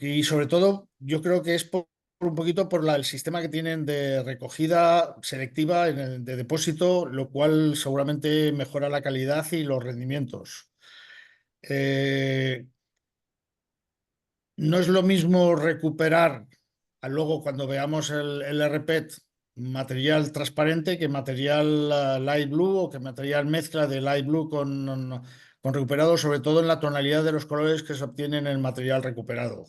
Y sobre todo, yo creo que es por un poquito por el sistema que tienen de recogida selectiva de depósito, lo cual seguramente mejora la calidad y los rendimientos. No es lo mismo recuperar luego cuando veamos el RPET material transparente que material light blue, o que material mezcla de light blue con recuperado, sobre todo en la tonalidad de los colores que se obtienen en el material recuperado.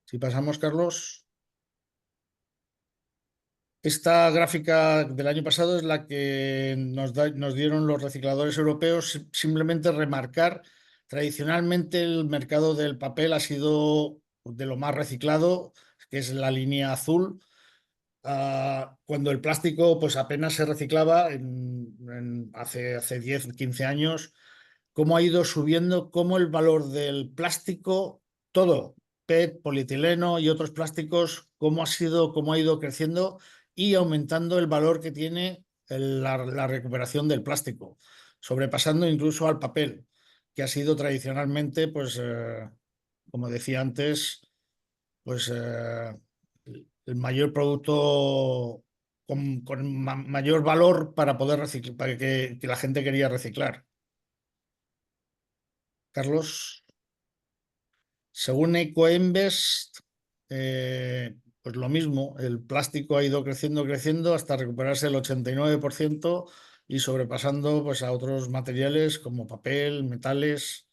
Si pasamos, Carlos. Esta gráfica del año pasado es la que nos dieron los recicladores europeos. Simplemente remarcar, tradicionalmente el mercado del papel ha sido de lo más reciclado, que es la línea azul. Cuando el plástico pues apenas se reciclaba hace 10, 15 años, cómo ha ido subiendo, cómo el valor del plástico, todo, PET, polietileno y otros plásticos, cómo ha ido creciendo y aumentando el valor que tiene la recuperación del plástico, sobrepasando incluso al papel, que ha sido tradicionalmente, pues, como decía antes, pues el mayor producto con mayor valor para poder reciclar, para que la gente quería reciclar. Carlos, según Ecoembes, pues lo mismo, el plástico ha ido creciendo hasta recuperarse el 89% y sobrepasando pues, a otros materiales como papel, metales.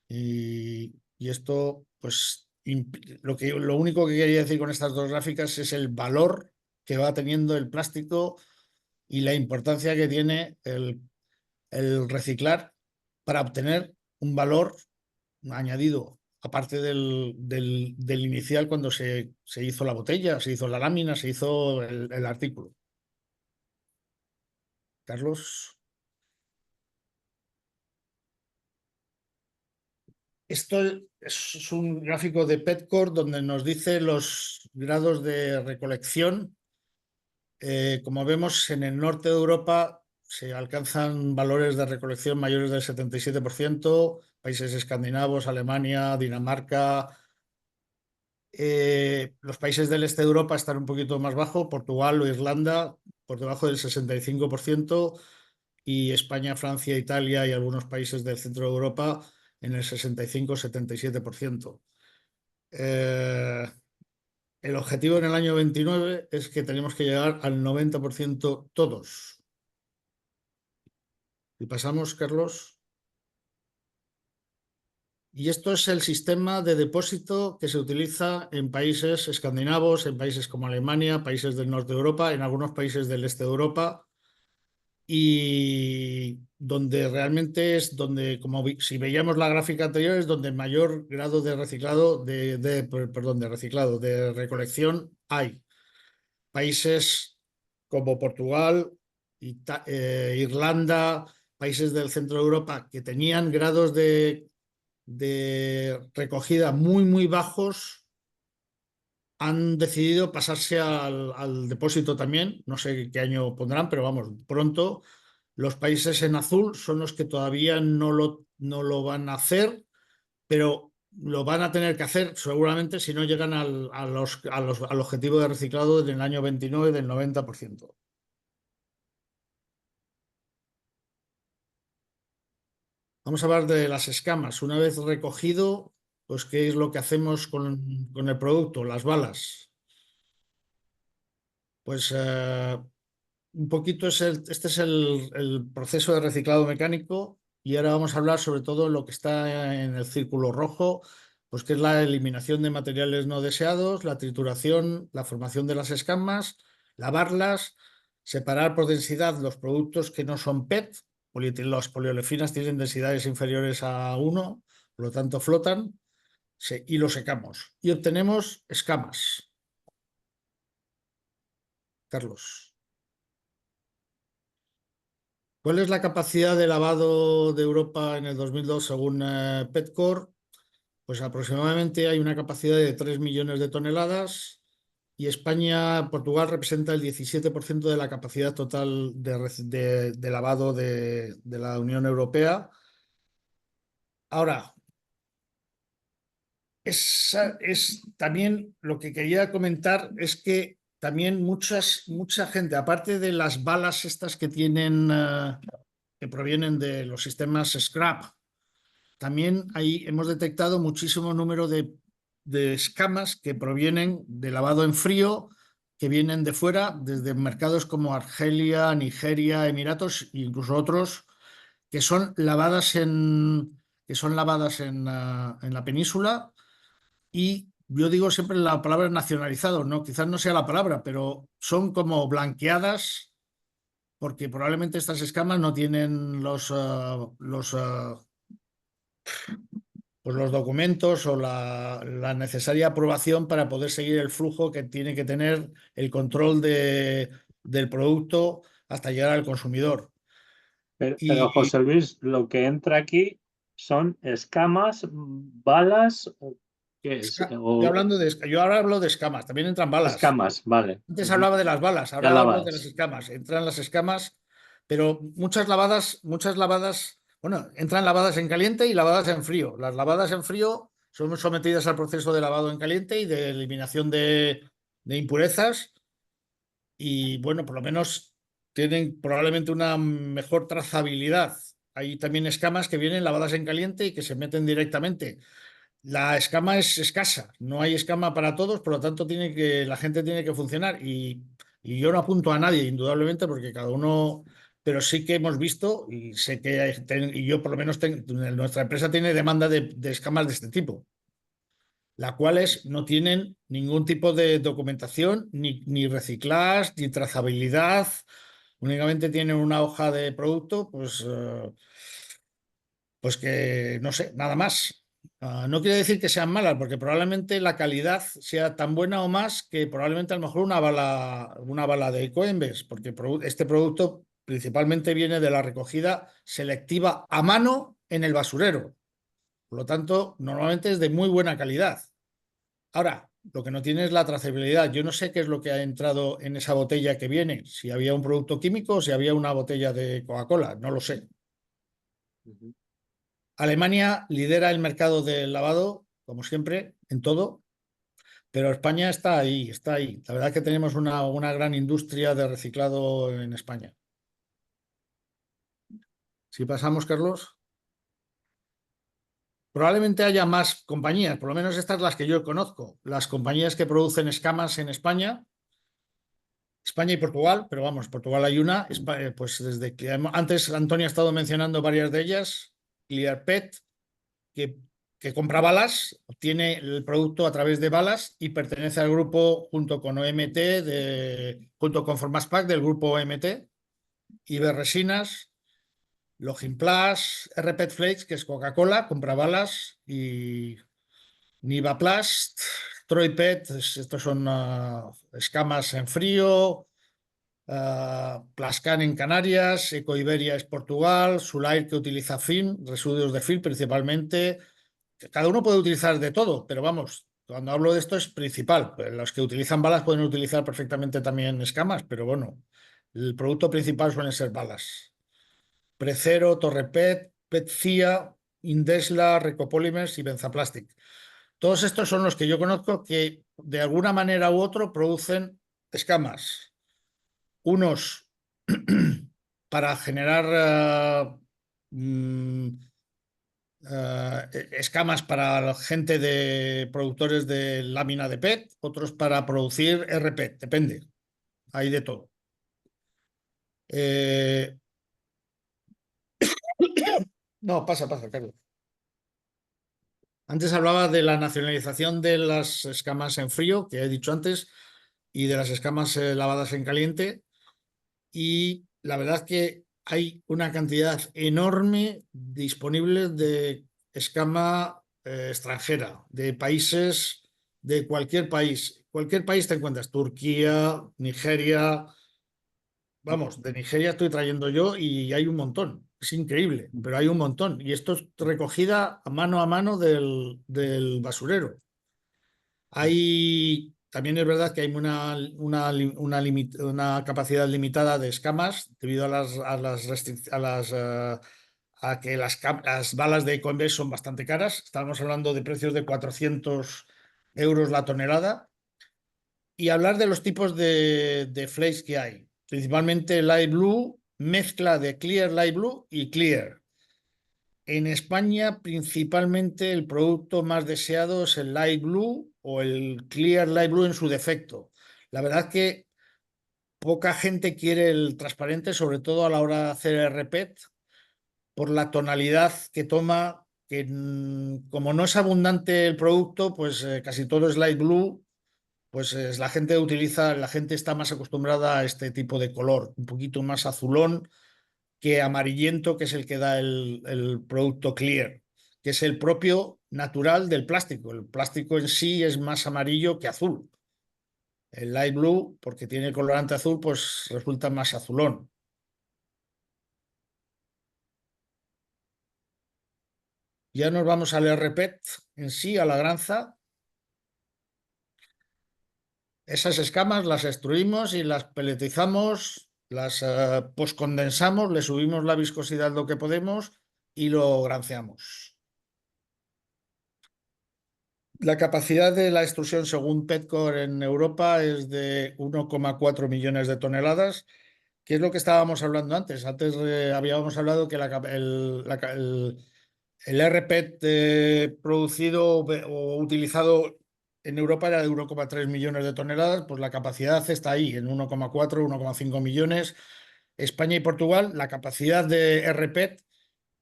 Y esto, pues, lo único que quería decir con estas dos gráficas es el valor que va teniendo el plástico y la importancia que tiene el reciclar para obtener un valor añadido, aparte del inicial cuando se hizo la botella, se hizo la lámina, se hizo el artículo. Carlos. Esto es un gráfico de Petcore donde nos dice los grados de recolección. Como vemos, en el norte de Europa se alcanzan valores de recolección mayores del 77%, países escandinavos, Alemania, Dinamarca. Los países del este de Europa están un poquito más bajo, Portugal o Irlanda por debajo del 65%, y España, Francia, Italia y algunos países del centro de Europa en el 65-77%. El objetivo en el año 29 es que tenemos que llegar al 90% todos. Y pasamos, Carlos. Y esto es el sistema de depósito que se utiliza en países escandinavos, en países como Alemania, países del norte de Europa, en algunos países del este de Europa, y donde realmente es donde, si veíamos la gráfica anterior, es donde mayor grado de reciclado, de recolección hay. Países como Portugal, Irlanda, países del centro de Europa que tenían grados de recogida muy bajos, han decidido pasarse al depósito también. No sé qué año pondrán, pero vamos, pronto. Los países en azul son los que todavía no lo van a hacer, pero lo van a tener que hacer seguramente si no llegan al objetivo de reciclado en el año 29 del 90%. Vamos a hablar de las escamas. Una vez recogido, pues ¿qué es lo que hacemos con el producto? Las balas. Pues un poquito este es el proceso de reciclado mecánico, y ahora vamos a hablar sobre todo lo que está en el círculo rojo, pues que es la eliminación de materiales no deseados, la trituración, la formación de las escamas, lavarlas, separar por densidad los productos que no son PET. Las poliolefinas tienen densidades inferiores a 1, por lo tanto flotan, y lo secamos y obtenemos escamas. Carlos. ¿Cuál es la capacidad de lavado de Europa en el 2002 según Petcor? Pues aproximadamente hay una capacidad de 3 millones de toneladas, y España, Portugal representa el 17% de la capacidad total de lavado de la Unión Europea. Ahora, es también lo que quería comentar es que también mucha gente, aparte de las balas estas que tienen, que provienen de los sistemas scrap, también ahí hemos detectado muchísimo número de escamas que provienen de lavado en frío, que vienen de fuera, desde mercados como Argelia, Nigeria, Emiratos e incluso otros, que son lavadas en la península. Y yo digo siempre la palabra nacionalizado, ¿no? Quizás no sea la palabra, pero son como blanqueadas, porque probablemente estas escamas no tienen pues los documentos o la necesaria aprobación para poder seguir el flujo que tiene que tener el control del producto hasta llegar al consumidor. Pero José Luis, lo que entra aquí son escamas, balas, ¿qué es? Yo ahora hablo de escamas, también entran balas. Escamas, vale. Antes hablaba de las balas, ahora Ya hablo de las escamas. Entran las escamas, pero muchas lavadas, bueno, entran lavadas en caliente y lavadas en frío. Las lavadas en frío son sometidas al proceso de lavado en caliente y de eliminación de impurezas, y bueno, por lo menos tienen probablemente una mejor trazabilidad. Hay también escamas que vienen lavadas en caliente y que se meten directamente. La escama es escasa, no hay escama para todos, por lo tanto la gente tiene que funcionar, y yo no apunto a nadie, indudablemente, porque cada uno, pero sí que hemos visto, y sé que y yo por lo menos nuestra empresa tiene demanda de escamas de este tipo, las cuales no tienen ningún tipo de documentación, ni reciclaje, ni trazabilidad, únicamente tienen una hoja de producto, pues que no sé, nada más. No quiere decir que sean malas, porque probablemente la calidad sea tan buena o más que probablemente a lo mejor una bala de Coembes, porque este producto principalmente viene de la recogida selectiva a mano en el basurero. Por lo tanto, normalmente es de muy buena calidad. Ahora, lo que no tiene es la trazabilidad. Yo no sé qué es lo que ha entrado en esa botella que viene, si había un producto químico o si había una botella de Coca-Cola, no lo sé. Alemania lidera el mercado del lavado, como siempre, en todo, pero España está ahí, está ahí. La verdad es que tenemos una gran industria de reciclado en España. Si pasamos, Carlos. Probablemente haya más compañías, por lo menos estas las que yo conozco, las compañías que producen escamas en España y Portugal, pero vamos, Portugal hay una, pues desde que antes Antonio ha estado mencionando varias de ellas, Clearpet, que compra balas, obtiene el producto a través de balas y pertenece al grupo junto con OMT, junto con Formaspac del grupo OMT, Iberresinas, Logimplast, RPET Flakes, que es Coca-Cola, compra balas, y Nivaplast, Troipet, estos son escamas en frío, Plascan en Canarias, Ecoiberia es Portugal, Sulair que utiliza film, residuos de film principalmente. Cada uno puede utilizar de todo, pero vamos, cuando hablo de esto es principal. Los que utilizan balas pueden utilizar perfectamente también escamas, pero bueno, el producto principal suelen ser balas. Precero, Torrepet, PET-CIA, Indesla, Recopolymers y Benzaplastic. Todos estos son los que yo conozco que de alguna manera u otra producen escamas. Unos para generar escamas para la gente de productores de lámina de PET, otros para producir RPET, depende, hay de todo. No, pasa, Carlos. Antes hablaba de la nacionalización de las escamas en frío, que he dicho antes, y de las escamas lavadas en caliente. Y la verdad es que hay una cantidad enorme disponible de escama extranjera, de países, de cualquier país. Cualquier país te encuentras, Turquía, Nigeria. Vamos, de Nigeria estoy trayendo yo y hay un montón. Es increíble, pero hay un montón. Y esto es recogida a mano del basurero. También es verdad que hay una capacidad limitada de escamas debido a que las balas de Converse son bastante caras. Estábamos hablando de precios de 400 euros la tonelada. Y hablar de los tipos de flakes que hay. Principalmente Light Blue, mezcla de Clear, Light Blue y Clear. En España, principalmente el producto más deseado es el Light Blue o el Clear Light Blue en su defecto. La verdad que poca gente quiere el transparente, sobre todo a la hora de hacer RPET, por la tonalidad que toma, que como no es abundante el producto, pues casi todo es Light Blue, pues la gente está más acostumbrada a este tipo de color, un poquito más azulón que amarillento, que es el que da el producto Clear, que es el propio natural del plástico. El plástico en sí es más amarillo que azul. El light blue, porque tiene colorante azul, pues resulta más azulón. Ya nos vamos al RPET en sí, a la granza. Esas escamas las extruimos y las peletizamos, las poscondensamos, le subimos la viscosidad lo que podemos y lo granceamos. La capacidad de la extrusión según Petcore en Europa es de 1,4 millones de toneladas, que es lo que estábamos hablando antes. Antes habíamos hablado que el RPET producido o utilizado en Europa era de 1,3 millones de toneladas, pues la capacidad está ahí, en 1,4, 1,5 millones. España y Portugal, la capacidad de RPET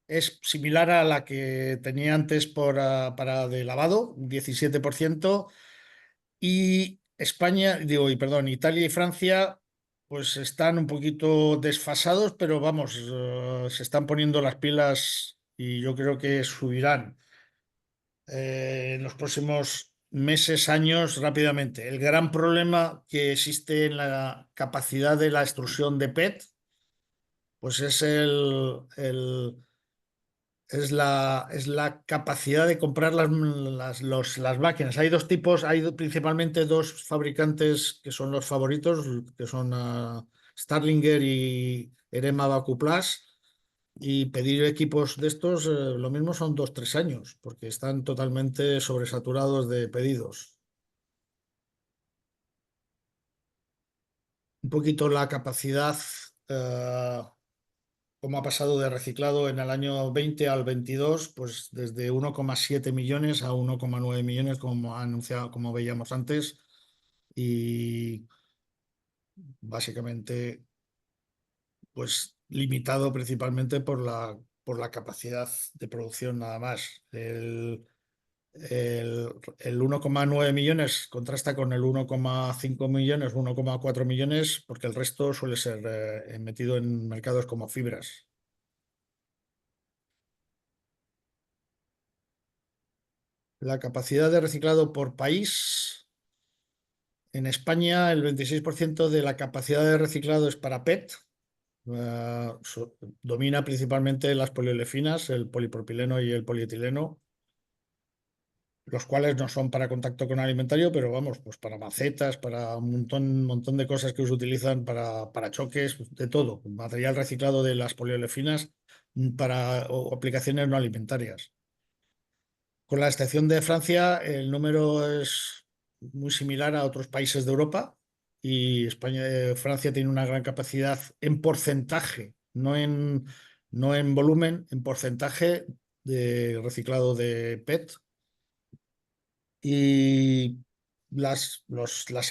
es similar a la que tenía antes para de lavado, un 17%, y Italia y Francia, pues están un poquito desfasados, pero vamos, se están poniendo las pilas y yo creo que subirán en los próximos meses, años, rápidamente. El gran problema que existe en la capacidad de la extrusión de PET, pues es la capacidad de comprar las máquinas. Hay dos tipos, hay principalmente dos fabricantes que son los favoritos, que son Starlinger y Erema Vacuplas. Y pedir equipos de estos, lo mismo son 2, 3 años, porque están totalmente sobresaturados de pedidos. Un poquito la capacidad, como ha pasado de reciclado en el año 20 al 22, pues desde 1,7 millones a 1,9 millones, como ha anunciado, como veíamos antes, y básicamente, pues limitado principalmente por la capacidad de producción nada más. El 1,9 millones contrasta con el 1,5 millones, 1,4 millones, porque el resto suele ser metido en mercados como fibras. La capacidad de reciclado por país. En España, el 26% de la capacidad de reciclado es para PET. Domina principalmente las poliolefinas, el polipropileno y el polietileno. los cuales no son para contacto con alimentario, pero vamos, pues para macetas, para un montón de cosas que se utilizan para choques, de todo, material reciclado de las poliolefinas para aplicaciones no alimentarias. Con la excepción de Francia, el número es muy similar a otros países de Europa y Francia tiene una gran capacidad en porcentaje, no en volumen, en porcentaje de reciclado de PET. Y las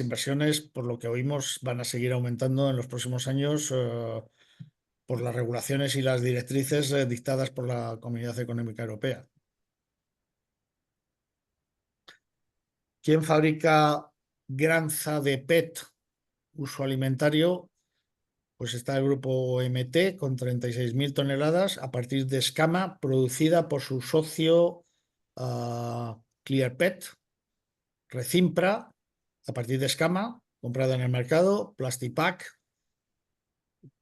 inversiones, por lo que oímos, van a seguir aumentando en los próximos años por las regulaciones y las directrices dictadas por la Comunidad Económica Europea. ¿Quién fabrica granza de PET uso alimentario? Pues está el grupo MT con 36.000 toneladas a partir de escama producida por su socio ClearPet. Recimpra, a partir de escama, comprada en el mercado. Plastipack,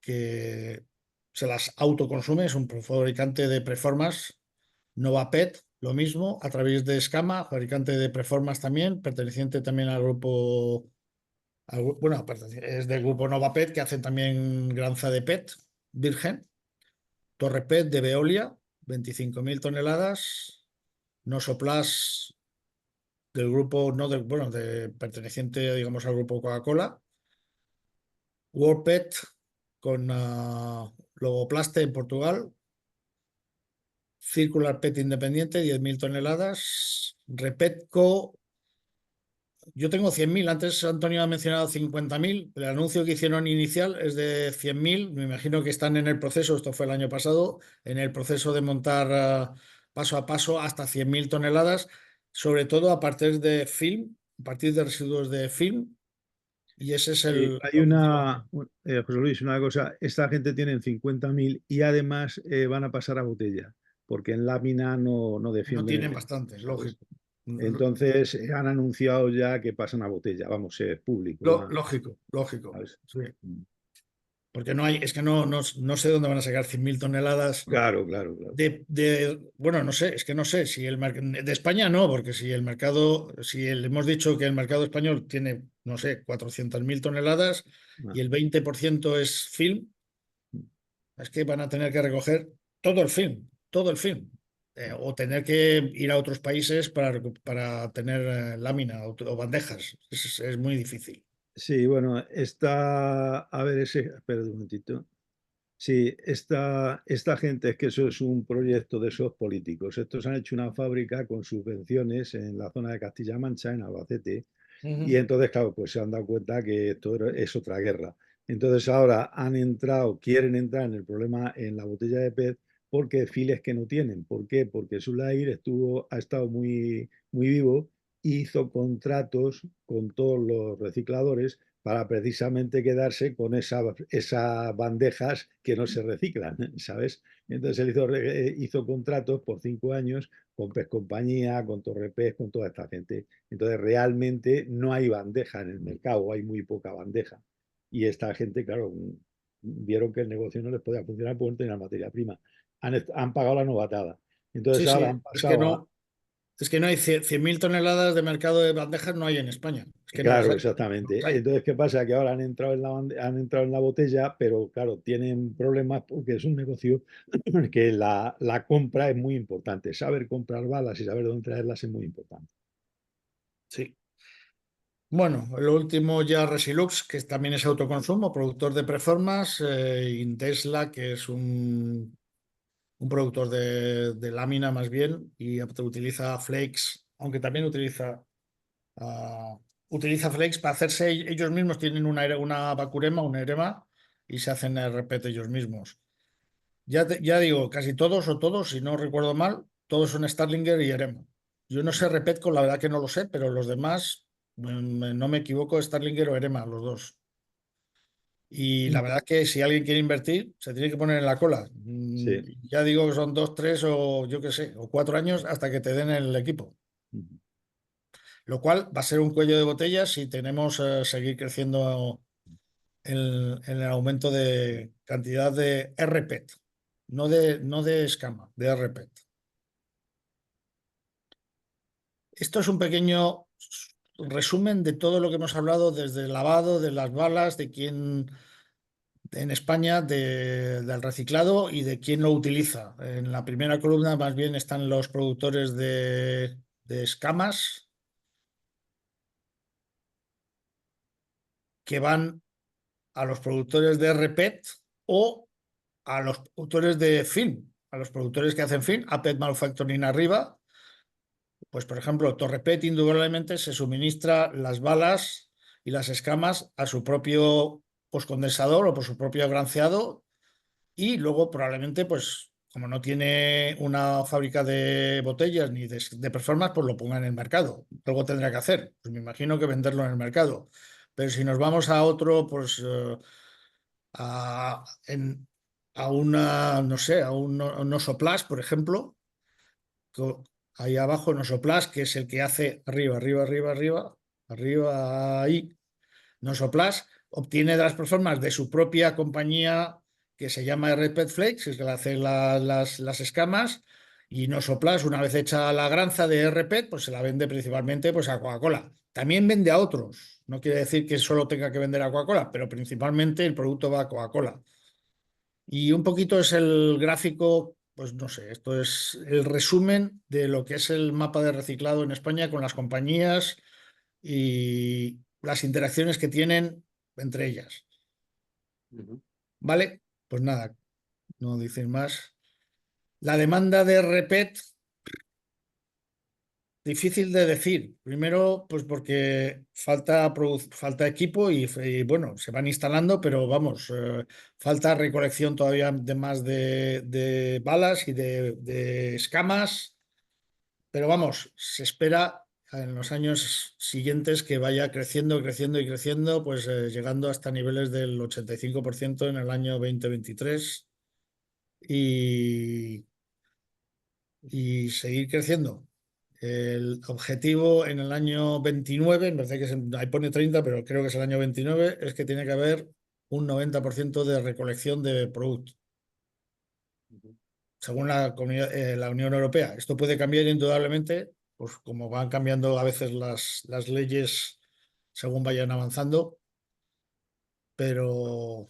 que se las autoconsume, es un fabricante de preformas. Novapet, lo mismo, a través de escama, fabricante de preformas también, perteneciente también al grupo, bueno, es del grupo Novapet, que hacen también granza de PET virgen. Torrepet de Veolia, 25.000 toneladas. Nosoplas del grupo, no del, bueno, perteneciente, digamos, al grupo Coca-Cola. Warpet con Logoplaste en Portugal. Circular PET independiente, 10.000 toneladas. Repetco, yo tengo 100.000. Antes Antonio ha mencionado 50.000. El anuncio que hicieron inicial es de 100.000. Me imagino que están en el proceso, esto fue el año pasado, en el proceso de montar paso a paso hasta 100.000 toneladas, sobre todo a partir de film, a partir de residuos de film. Y ese es Sí, el hay objetivo. José Luis, una cosa, esta gente tiene 50.000 y además van a pasar a botella, porque en lámina no No defienden el tienen mercado, bastantes, ¿sabes? lógico. Entonces han anunciado ya que pasan a botella, vamos, es público ya, Lógico, lógico. ¿sabes? Sí. Porque no hay, es que no sé dónde van a sacar 100.000 toneladas Claro, claro, claro. bueno, no sé, es que no sé si de España no, porque si el mercado, hemos dicho que el mercado español tiene, no sé, 400.000 toneladas Ah, y el 20% es film, es que van a tener que recoger todo el film, todo el film. O tener que ir a otros países para tener lámina o bandejas. Es muy difícil. sí, bueno, a ver, espera un momentito. Sí, esta gente, es que eso es un proyecto de esos políticos. Estos han hecho una fábrica con subvenciones en la zona de Castilla-La Mancha, en Albacete, y Ujú. entonces, claro, pues se han dado cuenta que esto es otra guerra. Entonces ahora quieren entrar en el problema en la botella de PET porque files que no tienen. ¿Por qué? Porque Sulair ha estado muy vivo y hizo contratos con todos los recicladores para precisamente quedarse con esas bandejas que no se reciclan, ¿sabes? Entonces él hizo contratos por 5 años con Pez Compañía, con Torrepez, con toda esta gente. Entonces realmente no hay bandeja en el mercado, hay muy poca bandeja. Y esta gente, claro, vieron que el negocio no les podía funcionar porque no tenían materia prima. Han pagado la novatada. Entonces Sí, ahora sí, han pasado. es que no hay 100.000 toneladas de mercado de bandejas, no hay en España. Es que no las Claro, hay. No las exactamente. hay. Entonces, ¿qué pasa? Que ahora han entrado en la botella, pero claro, tienen problemas porque es un negocio que la compra es muy importante. Saber comprar balas y saber dónde traerlas es muy importante. Sí. Bueno, lo último ya Resilux, que también es autoconsumo, productor de preformas, Intesla, que es un productor de lámina más bien, y utiliza flakes, aunque también ah, utiliza flakes para hacerse, ellos mismos tienen una vacurema, un erema, y se hacen RPT ellos mismos. Ya digo, casi todos o todos, si no recuerdo mal, todos son Starlinger y Erema. Yo no sé Repetco, la verdad que no lo sé, pero los demás, no me equivoco, Starlinger o Erema, los dos. Y la verdad que si alguien quiere invertir, se tiene que poner en la cola. Sí. Ya digo que son 2, 3 o yo qué sé, o 4 años hasta que te den el equipo. Lo cual va a ser un cuello de botella si tenemos seguir creciendo en el aumento de cantidad de RPET, no de escama, de RPET. Esto es un pequeño resumen de todo lo que hemos hablado desde el lavado, de las balas, de quién en España, del reciclado y de quién lo utiliza. En la primera columna más bien están los productores de escamas que van a los productores de RPET o a los productores de film, a los productores que hacen film, a PET Manufacturing arriba. Pues, por ejemplo, Torrepet indudablemente se suministra las balas y las escamas a su propio postcondensador o por su propio granceado y luego probablemente, pues, como no tiene una fábrica de botellas ni de performance, pues lo ponga en el mercado. Algo tendrá que hacer. Pues me imagino que venderlo en el mercado. Pero si nos vamos a otro, pues a, en- a una, no sé, a un Osoplast, por ejemplo, co- ahí abajo Nosoplast, que es el que hace arriba, arriba, arriba, arriba, arriba, ahí. Nosoplast obtiene de las performances de su propia compañía que se llama Red Flakes, que es que le hace las escamas, y Nosoplast, una vez hecha la granza de RPET, pues se la vende principalmente pues, a Coca-Cola. También vende a otros. No quiere decir que solo tenga que vender a Coca-Cola, pero principalmente el producto va a Coca-Cola. Y un poquito es el gráfico, pues no sé, esto es el resumen de lo que es el mapa de reciclado en España con las compañías y las interacciones que tienen entre ellas. Ujú. ¿Vale? Pues nada, no dicen más. La demanda de RPET, difícil de decir. Primero, pues porque falta equipo y, bueno, se van instalando, pero vamos, falta recolección todavía de más de balas y de escamas. Pero vamos, se espera en los años siguientes que vaya creciendo, creciendo y creciendo, pues llegando hasta niveles del 85% en el año 2023 y, y seguir creciendo. El objetivo en el año 29, me parece que ahí pone 30, pero creo que es el año 29, es que tiene que haber un 90% de recolección de producto, según la Unión Europea. Esto puede cambiar indudablemente, pues como van cambiando a veces las leyes según vayan avanzando, pero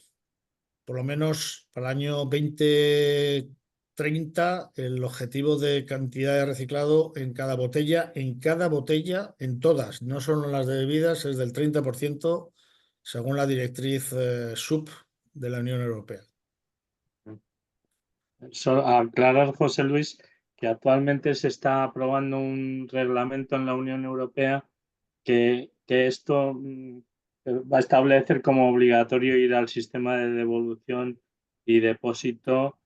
por lo menos para el año 2030 el objetivo de cantidad de reciclado en cada botella, en todas, no solo en las de bebidas, es del 30% según la directriz SUP de la Unión Europea. Aclarar, José Luis, que actualmente se está aprobando un reglamento en la Unión Europea que esto va a establecer como obligatorio ir al sistema de devolución y depósito,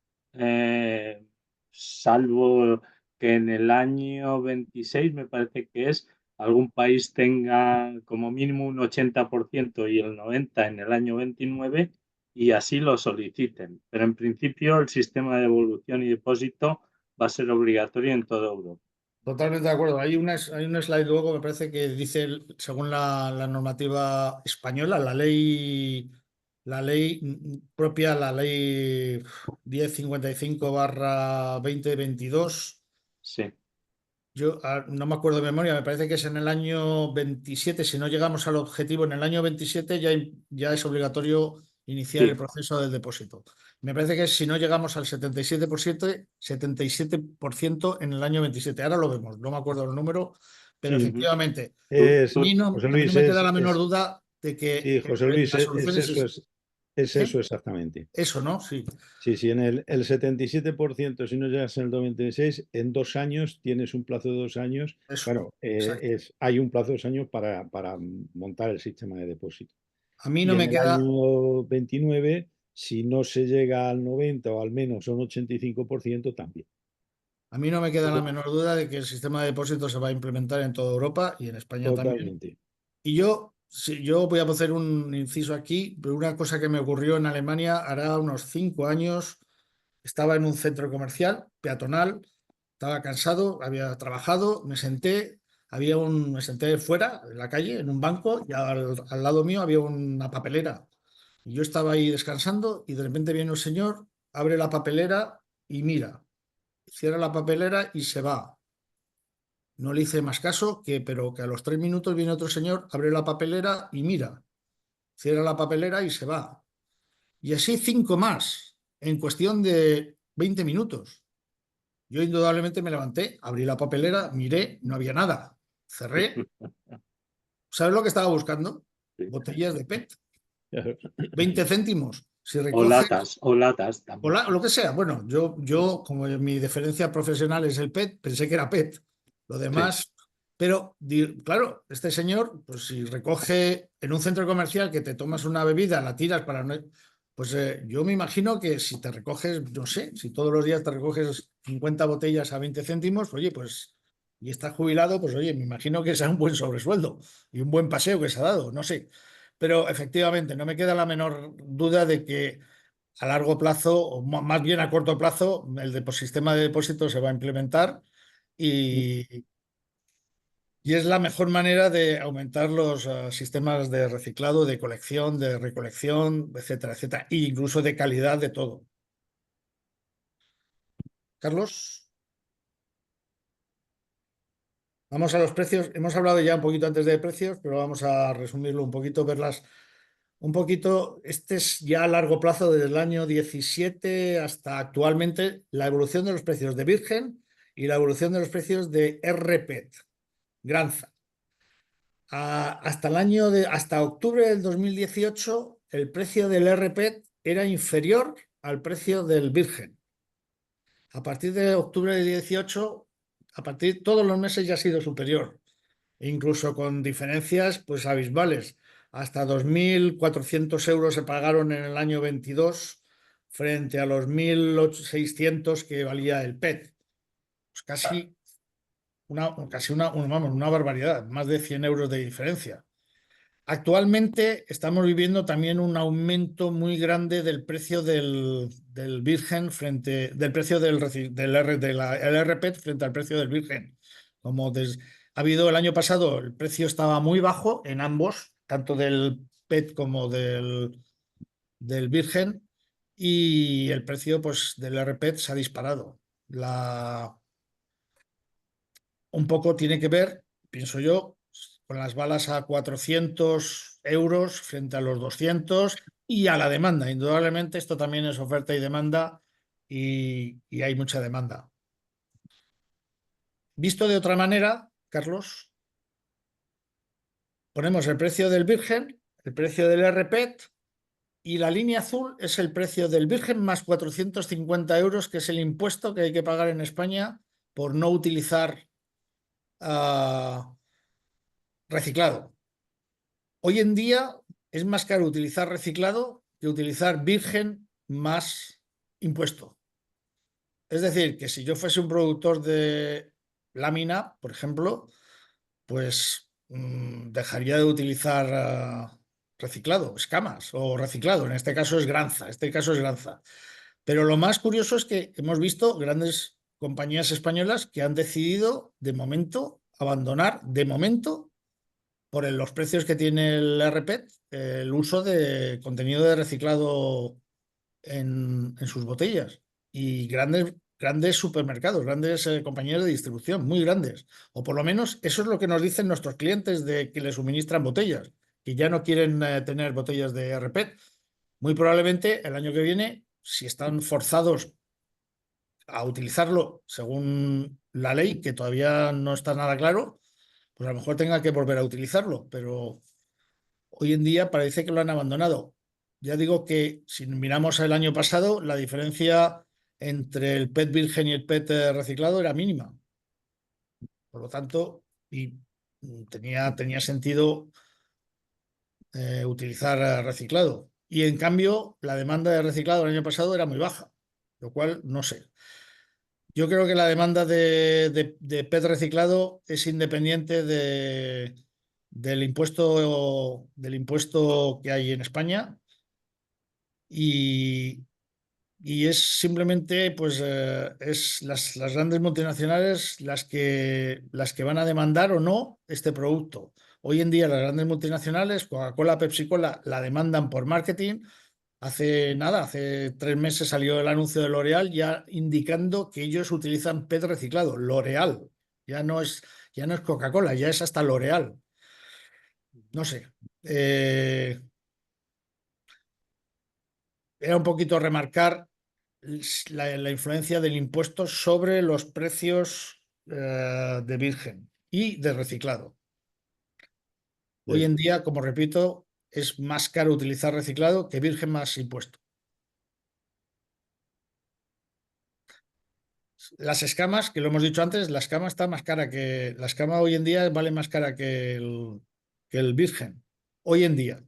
salvo que en el año 26, me parece que es, algún país tenga como mínimo un 80% y el 90% en el año 29 y así lo soliciten. Pero en principio el sistema de devolución y depósito va a ser obligatorio en toda Europa. Totalmente de acuerdo. Hay un slide luego, me parece que dice, según la normativa española, la ley propia, la ley 1055/2022. Sí. Yo no me acuerdo de memoria, me parece que es en el año 27. Si no llegamos al objetivo en el año 27, ya es obligatorio iniciar el Sí. proceso del depósito. Me parece que si no llegamos al 77% en el año 27. Ahora lo vemos, no me acuerdo el número, pero Sí, Ujú. efectivamente, es, a José mí no Luis, me queda la menor duda de que sí, José Luis, las soluciones es ¿eh? eso exactamente. Eso, ¿no? Sí. Sí, sí, en el 77%, si no llegas en el 96, en 2 años tienes un plazo de 2 años. Eso, Claro, exacto. hay un plazo de 2 años para montar el sistema de depósito. A mí no Y en me el queda, año 29, si no se llega al 90 o al menos a un 85%, también. a mí no me queda la menor duda de que el sistema de depósitos se va a implementar en toda Europa y en España también. Totalmente. Y yo voy a hacer un inciso aquí, pero una cosa que me ocurrió en Alemania hará unos 5 años. Estaba en un centro comercial peatonal, estaba cansado, había trabajado, me senté fuera, en la calle, en un banco, y al lado mío había una papelera. Y yo estaba ahí descansando y de repente viene un señor, abre la papelera y mira, cierra la papelera y se va. No le hice más caso, pero que a los 3 minutos viene otro señor, abre la papelera y mira, cierra la papelera y se va. Y así 5 más, en cuestión de 20 minutos. Yo indudablemente me levanté, abrí la papelera, miré, no había nada. Cerré. ¿Sabes lo que estaba buscando? Sí. Botellas de PET. 20 céntimos. Si O recoges, latas o también. lo que sea. Bueno, yo, como mi diferencia profesional es el PET, pensé que era PET. Lo demás, pero claro, este señor, pues si recoge en un centro comercial que te tomas una bebida, la tiras para no. Pues yo me imagino que si te recoges, no sé, si todos los días te recoges 50 botellas a 20 céntimos, oye, pues, y estás jubilado, pues oye, me imagino que sea un buen sobresueldo y un buen paseo que se ha dado, no sé. Pero efectivamente, no me queda la menor duda de que a largo plazo, o más bien a corto plazo, el sistema de depósito se va a implementar y es la mejor manera de aumentar los sistemas de reciclado, de colección, de recolección, etcétera, etcétera, e incluso de calidad de todo. Carlos, vamos a los precios. Hemos hablado ya un poquito antes de precios, pero vamos a resumirlo un poquito, verlas un poquito. Este es ya a largo plazo, desde el año 17 hasta actualmente, la evolución de los precios de virgen y la evolución de los precios de RPET, Granza. Hasta octubre del 2018, el precio del RPET era inferior al precio del virgen. A partir de octubre del 18, a partir de todos los meses ya ha sido superior, incluso con diferencias pues abismales. Hasta 2.400 euros se pagaron en el año 22 frente a los 1.600 que valía el PET. Pues vamos, una barbaridad, más de 100 euros de diferencia. Actualmente estamos viviendo también un aumento muy grande del precio del virgen del precio el RPET frente al precio del virgen. Ha habido el año pasado, el precio estaba muy bajo en ambos, tanto del PET como del virgen, y el precio pues, del RPET se ha disparado. Un poco tiene que ver, pienso yo, con las balas a 400 euros frente a los 200 y a la demanda. Indudablemente esto también es oferta y demanda y hay mucha demanda. Visto de otra manera, Carlos, ponemos el precio del virgen, el precio del RPET y la línea azul es el precio del virgen más 450 euros, que es el impuesto que hay que pagar en España por no utilizar reciclado. Hoy en día es más caro utilizar reciclado que utilizar virgen más impuesto. Es decir, que si yo fuese un productor de lámina, por ejemplo, pues dejaría de utilizar reciclado, escamas o reciclado. En este caso es Granza, Pero lo más curioso es que hemos visto grandes compañías españolas que han decidido de momento abandonar, por los precios que tiene el RPET, el uso de contenido de reciclado en sus botellas. Y grandes supermercados, grandes compañías de distribución, muy grandes. O por lo menos eso es lo que nos dicen nuestros clientes de que les suministran botellas, que ya no quieren tener botellas de RPET. Muy probablemente el año que viene, si están forzados a utilizarlo según la ley, que todavía no está nada claro, pues a lo mejor tenga que volver a utilizarlo, pero hoy en día parece que lo han abandonado. Ya digo que si miramos el año pasado, la diferencia entre el PET virgen y el PET reciclado era mínima. Por lo tanto, tenía sentido utilizar reciclado. Y en cambio, la demanda de reciclado el año pasado era muy baja, lo cual no sé. Yo creo que la demanda de PET reciclado es independiente del impuesto que hay en España y, y es simplemente pues es las grandes multinacionales las que van a demandar o no este producto. Hoy en día las grandes multinacionales, Coca-Cola, Pepsi-Cola, la demandan por marketing. Hace 3 meses salió el anuncio de L'Oréal ya indicando que ellos utilizan PET reciclado. L'Oréal, ya no es, Ya no es Coca-Cola, ya es hasta L'Oreal. No sé. Era un poquito remarcar la influencia del impuesto sobre los precios de virgen y de reciclado. Hoy en día, como repito, es más caro utilizar reciclado que virgen más impuesto. Las escamas, que lo hemos dicho antes, la escama está más cara que. La escama hoy en día vale más cara que el virgen. Hoy en día.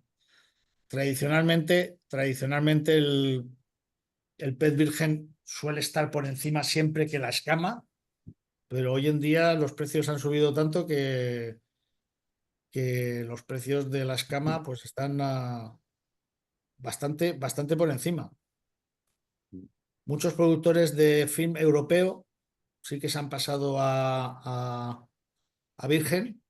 Tradicionalmente el pez virgen suele estar por encima siempre que la escama, pero hoy en día los precios han subido tanto que los precios de la escama pues están bastante por encima. Muchos productores de film europeo sí que se han pasado a virgen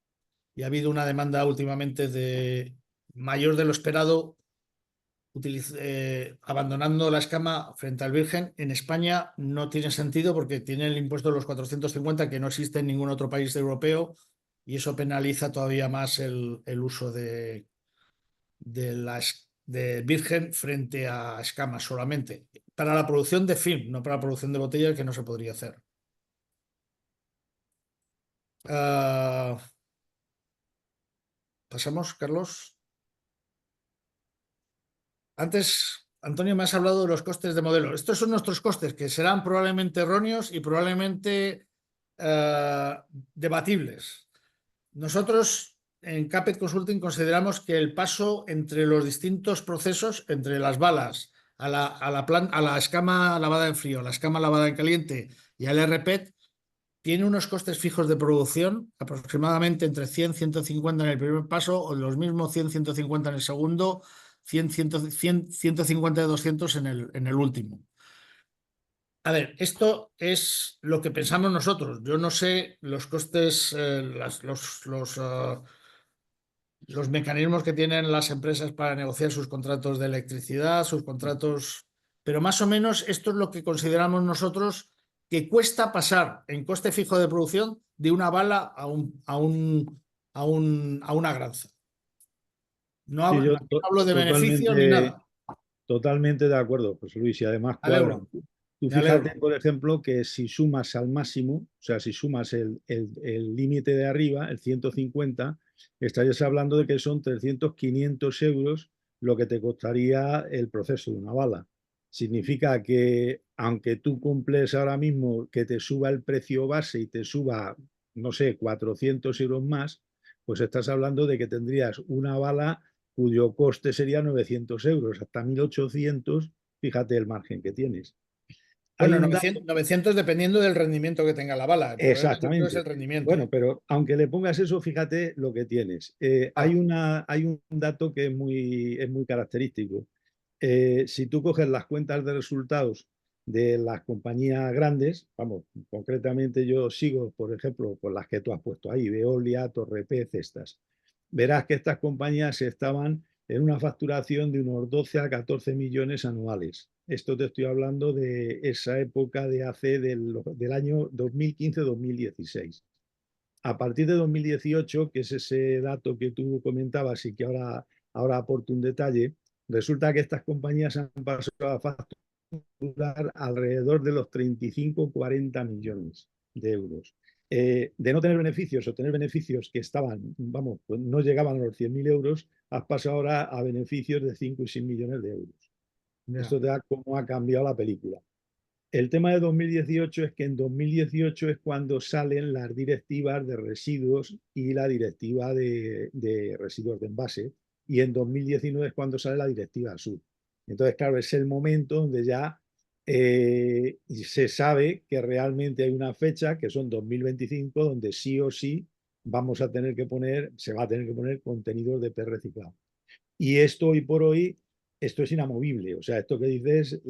y ha habido una demanda últimamente de mayor de lo esperado abandonando la escama frente al virgen. En España no tiene sentido porque tiene el impuesto de los 450 que no existe en ningún otro país europeo y eso penaliza todavía más el uso de virgen frente a escamas solamente. Para la producción de film, no para la producción de botellas, que no se podría hacer. Pasamos, Carlos. Antes, Antonio, me has hablado de los costes de modelo. Estos son nuestros costes, que serán probablemente erróneos y probablemente debatibles. Nosotros en Capet Consulting consideramos que el paso entre los distintos procesos, entre las balas, a la escama lavada en frío, a la escama lavada en caliente y al RPET, tiene unos costes fijos de producción, aproximadamente entre 100 y 150 en el primer paso, o los mismos 100 150 en el segundo, 100 150 y 200 en el último. A ver, esto es lo que pensamos nosotros. Yo no sé los costes, los mecanismos que tienen las empresas para negociar sus contratos de electricidad, sus contratos, pero más o menos esto es lo que consideramos nosotros que cuesta pasar en coste fijo de producción de una bala a una granza. No Sí, hablo, yo no hablo de beneficio ni nada. totalmente de acuerdo, José Luis, y además Me alegro, cuadran. Tú me alegro. fíjate, por ejemplo, que si sumas al máximo, o sea, si sumas el límite de arriba, el 150, estarías hablando de que son 300, 500 euros lo que te costaría el proceso de una bala. Significa que aunque tú cumples ahora mismo que te suba el precio base y te suba, no sé, 400 euros más, pues estás hablando de que tendrías una bala cuyo coste sería 900 euros, hasta 1.800, fíjate el margen que tienes. Hay Bueno, un dato, 900 dependiendo del rendimiento que tenga la bala. El problema yo creo es el exactamente. rendimiento. Bueno, pero aunque le pongas eso, fíjate lo que tienes. Claro. Hay un dato que es muy característico. Si tú coges las cuentas de resultados de las compañías grandes, vamos, concretamente yo sigo, por ejemplo, por las que tú has puesto ahí, Veolia, Torrepez, estas. Verás que estas compañías estaban en una facturación de unos 12 a 14 millones anuales. Esto te estoy hablando de esa época de hace del año 2015-2016. A partir de 2018, que es ese dato que tú comentabas y que ahora aporto un detalle, resulta que estas compañías han pasado a facturar alrededor de los 35-40 millones de euros. De no tener beneficios o tener beneficios que estaban, vamos, pues no llegaban a los 100.000 euros, has pasado ahora a beneficios de 5 y 6 millones de euros. Ya. Esto te da cómo ha cambiado la película. El tema de 2018 es que en 2018 es cuando salen las directivas de residuos y la directiva de residuos de envase, y en 2019 es cuando sale la directiva sur. Entonces, claro, es el momento donde ya se sabe que realmente hay una fecha, que son 2025, donde sí o sí se va a tener que poner contenidos de PET reciclado. Y esto hoy por hoy, esto es inamovible. O sea, esto que dices,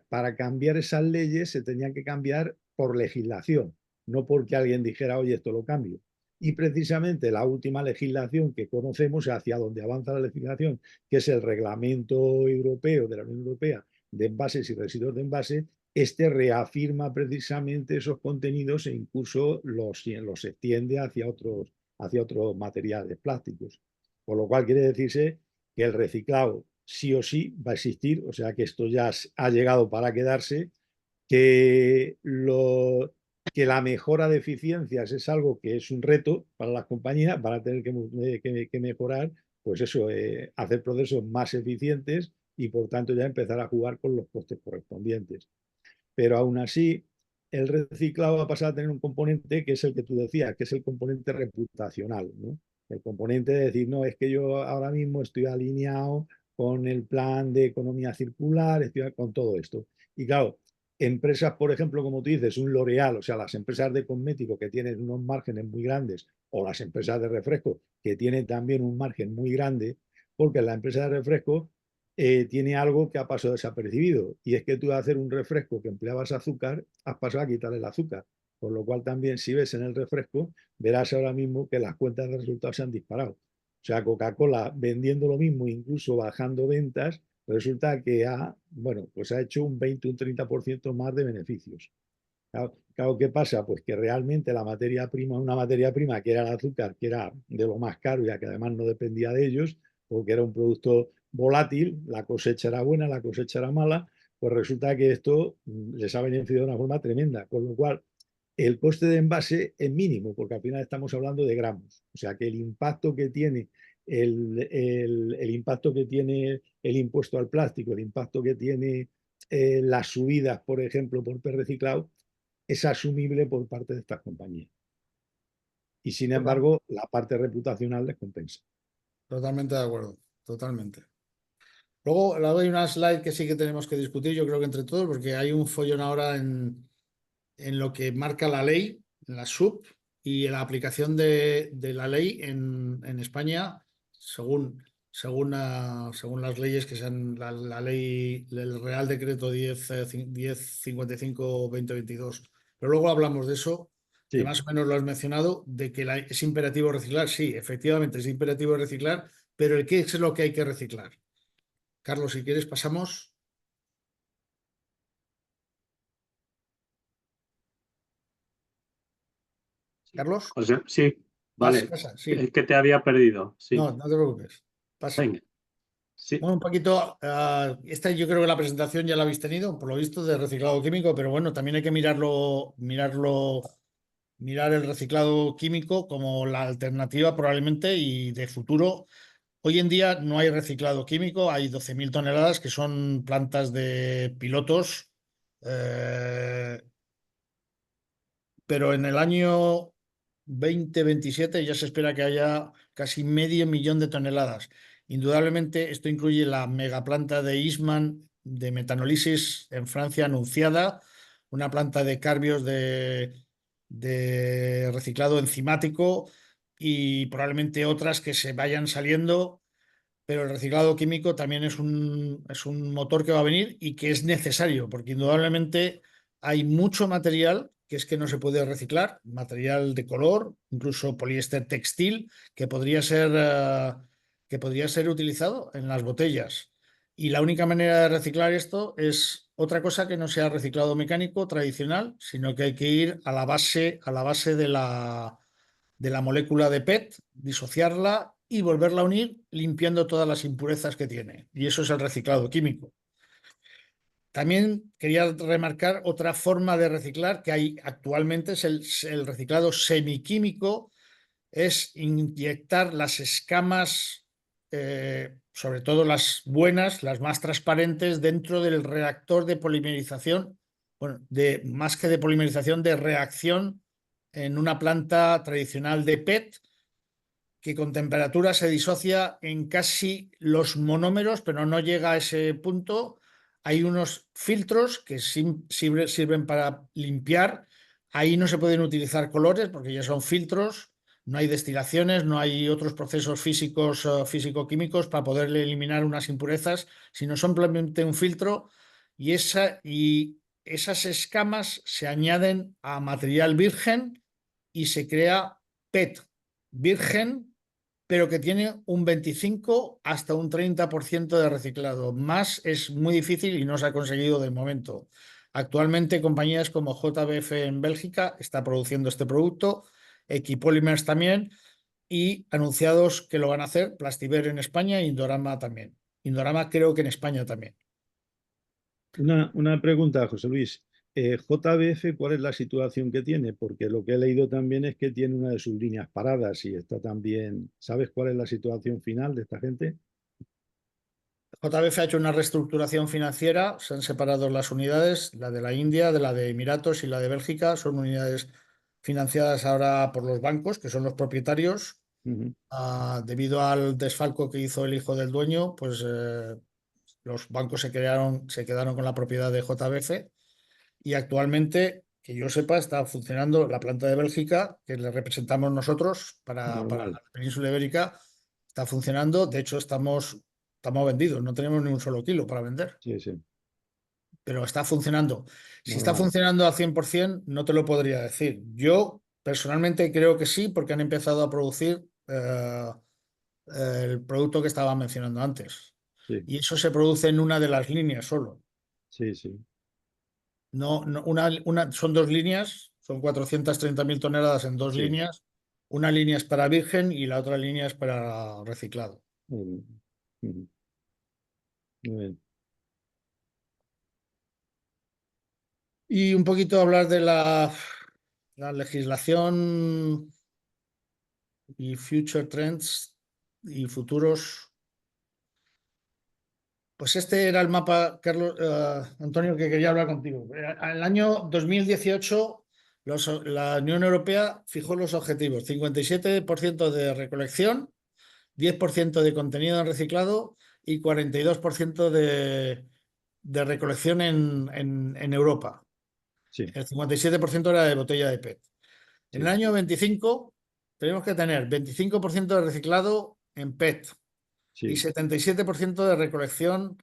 para cambiar esas leyes se tenían que cambiar por legislación, no porque alguien dijera, oye, esto lo cambio. Y precisamente la última legislación que conocemos, hacia donde avanza la legislación, que es el Reglamento Europeo de la Unión Europea de envases y residuos de envase, este reafirma precisamente esos contenidos e incluso los extiende hacia otros materiales plásticos. Por lo cual quiere decirse que el reciclado sí o sí va a existir, o sea que esto ya ha llegado para quedarse, que la mejora de eficiencias es algo que es un reto para las compañías, van a tener que mejorar, pues eso, hacer procesos más eficientes y por tanto ya empezar a jugar con los costes correspondientes. Pero aún así, el reciclado va a pasar a tener un componente que es el que tú decías, que es el componente reputacional, ¿no? El componente de decir, no, es que yo ahora mismo estoy alineado con el plan de economía circular, estoy con todo esto. Y claro, empresas, por ejemplo, como tú dices, un L'Oréal, o sea, las empresas de cosméticos que tienen unos márgenes muy grandes, o las empresas de refresco que tienen también un margen muy grande, porque la empresa de refresco tiene algo que ha pasado desapercibido, y es que tú, al hacer un refresco que empleabas azúcar, has pasado a quitarle el azúcar. Por lo cual también, si ves en el refresco, verás ahora mismo que las cuentas de resultados se han disparado. O sea, Coca-Cola vendiendo lo mismo, incluso bajando ventas, resulta que pues ha hecho un 20, un 30% más de beneficios. Claro, ¿qué pasa? Pues que realmente la materia prima, una materia prima que era el azúcar, que era de lo más caro, ya que además no dependía de ellos, porque era un producto volátil, la cosecha era buena, la cosecha era mala, pues resulta que esto les ha beneficiado de una forma tremenda, con lo cual el coste de envase es mínimo, porque al final estamos hablando de gramos. O sea que el impacto que tiene el impacto que tiene el impuesto al plástico, el impacto que tiene las subidas, por ejemplo, por PET reciclado, es asumible por parte de estas compañías. Y sin embargo, la parte reputacional les compensa. Totalmente de acuerdo, totalmente. Luego hay una slide que sí que tenemos que discutir, yo creo que entre todos, porque hay un follón ahora en lo que marca la ley, en la SUP, y en la aplicación de la ley en España, según las leyes que sean la ley, el Real Decreto 1055-2022. Pero luego hablamos de eso, que Sí. más o menos lo has mencionado, de que es imperativo reciclar. Sí, efectivamente es imperativo reciclar, pero ¿el qué es lo que hay que reciclar? Carlos, si quieres, pasamos. Carlos, José, sí, vale. pasa, sí. Es que te había perdido. Sí, No, no te preocupes. Pasa. venga. Sí, Bueno, un poquito, esta yo creo que la presentación ya la habéis tenido, por lo visto, de reciclado químico, pero bueno, también hay que mirar el reciclado químico como la alternativa probablemente y de futuro. Hoy en día no hay reciclado químico, hay 12.000 toneladas que son plantas de pilotos, pero en el año 2027 ya se espera que haya casi 500.000 de toneladas. Indudablemente, esto incluye la megaplanta de Eastman de metanolisis en Francia anunciada, una planta de Carbios de reciclado enzimático y probablemente otras que se vayan saliendo, pero el reciclado químico también es un motor que va a venir y que es necesario, porque indudablemente hay mucho material que es que no se puede reciclar, material de color, incluso poliéster textil, que podría ser utilizado en las botellas. Y la única manera de reciclar esto es otra cosa que no sea reciclado mecánico tradicional, sino que hay que ir a la base de la molécula de PET, disociarla y volverla a unir limpiando todas las impurezas que tiene. Y eso es el reciclado químico. También quería remarcar otra forma de reciclar que hay actualmente, es el reciclado semiquímico, es inyectar las escamas, sobre todo las buenas, las más transparentes, dentro del reactor de polimerización, bueno, más que de polimerización, de reacción en una planta tradicional de PET, que con temperatura se disocia en casi los monómeros, pero no llega a ese punto. Hay unos filtros que sirven para limpiar. Ahí no se pueden utilizar colores porque ya son filtros. No hay destilaciones, no hay otros procesos físicos, físico-químicos para poder eliminar unas impurezas, sino simplemente un filtro. Y esas escamas se añaden a material virgen y se crea PET virgen, pero que tiene un 25 hasta un 30% de reciclado. Más es muy difícil y no se ha conseguido de momento. Actualmente compañías como JBF en Bélgica está produciendo este producto, Equipolymers también, y anunciados que lo van a hacer Plastiver en España e Indorama también. Indorama creo que en España también. Una pregunta, José Luis. JBF, ¿cuál es la situación que tiene? Porque lo que he leído también es que tiene una de sus líneas paradas y está también. ¿Sabes cuál es la situación final de esta gente? JBF ha hecho una reestructuración financiera, se han separado las unidades, la de la India, de la de Emiratos y la de Bélgica, son unidades financiadas ahora por los bancos, que son los propietarios. Ujú. Debido al desfalco que hizo el hijo del dueño, pues los bancos se quedaron con la propiedad de JBF y actualmente, que yo sepa, está funcionando la planta de Bélgica, que le representamos nosotros para Normal. la península ibérica, está funcionando. De hecho, estamos vendidos, no tenemos ni un solo kilo para vender, Sí, sí. pero está funcionando. Si está Normal. funcionando al 100%, no te lo podría decir. Yo personalmente creo que sí, porque han empezado a producir el producto que estaba mencionando antes. Sí, Y eso se produce en una de las líneas solo. sí, sí. No, son dos líneas, son 430.000 toneladas en dos Sí. líneas. Una línea es para virgen y la otra línea es para reciclado. Ujú. Ujú. Muy bien. Y un poquito hablar de la legislación y future trends y futuros. Pues este era el mapa, Carlos, Antonio, que quería hablar contigo. El año 2018, la Unión Europea fijó los objetivos: 57% de recolección, 10% de contenido en reciclado y 42% de recolección en Europa. Sí, El 57% era de botella de PET. En el sí, año 25 tenemos que tener 25% de reciclado en PET y sí. 77% de recolección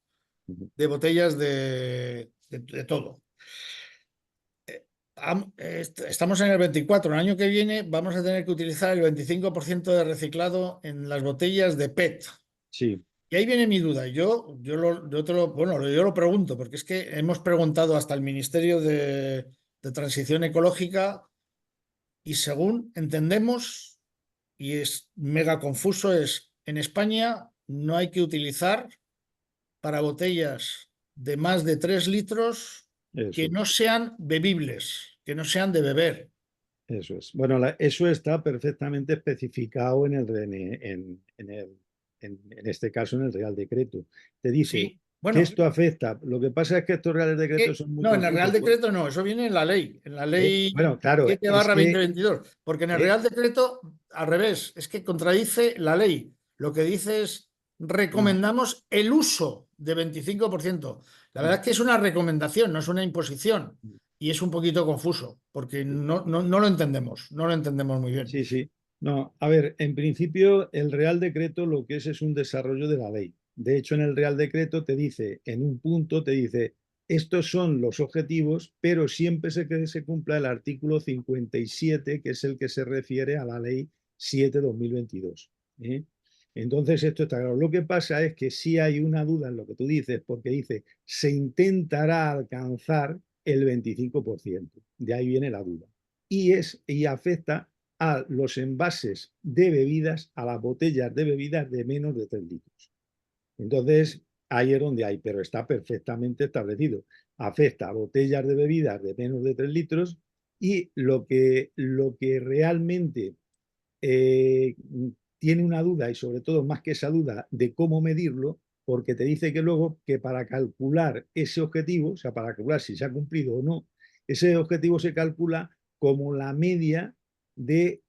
Ujú. de botellas de todo. Estamos en el 24. El año que viene vamos a tener que utilizar el 25% de reciclado en las botellas de PET. Sí, Y ahí viene mi duda. Yo lo pregunto, porque es que hemos preguntado hasta el Ministerio de Transición Ecológica y según entendemos, y es mega confuso, es en España no hay que utilizar para botellas de más de 3 litros que eso no es. sean bebibles, que no sean de beber. Eso es. Bueno, eso está perfectamente especificado en en este caso en el Real Decreto. Te dice Sí, que bueno, esto afecta. Lo que pasa es que estos Reales Decretos son muy no, en el Real confusos. Decreto no, eso viene en la ley Bueno, claro, 7 es barra que 2022, porque en el eh, Real Decreto, al revés, es que contradice la ley. Lo que dice es, recomendamos el uso de 25%. La verdad es que es una recomendación, no es una imposición, y es un poquito confuso, porque no lo entendemos, no lo entendemos muy bien. sí, sí. No, a ver, en principio el Real Decreto lo que es un desarrollo de la ley. De hecho, en el Real Decreto te dice, en un punto te dice, estos son los objetivos, pero siempre que se cumpla el artículo 57, que es el que se refiere a la ley 7/2022. ¿Eh? Entonces, esto está claro. Lo que pasa es que sí hay una duda en lo que tú dices, porque dice, se intentará alcanzar el 25%. De ahí viene la duda. Y afecta a los envases de bebidas, a las botellas de bebidas de menos de 3 litros. Entonces, ahí es donde hay, pero está perfectamente establecido. Afecta a botellas de bebidas de menos de 3 litros y lo que realmente eh, tiene una duda y sobre todo más que esa duda de cómo medirlo, porque te dice que luego que para calcular ese objetivo, o sea, para calcular si se ha cumplido o no, ese objetivo se calcula como la media de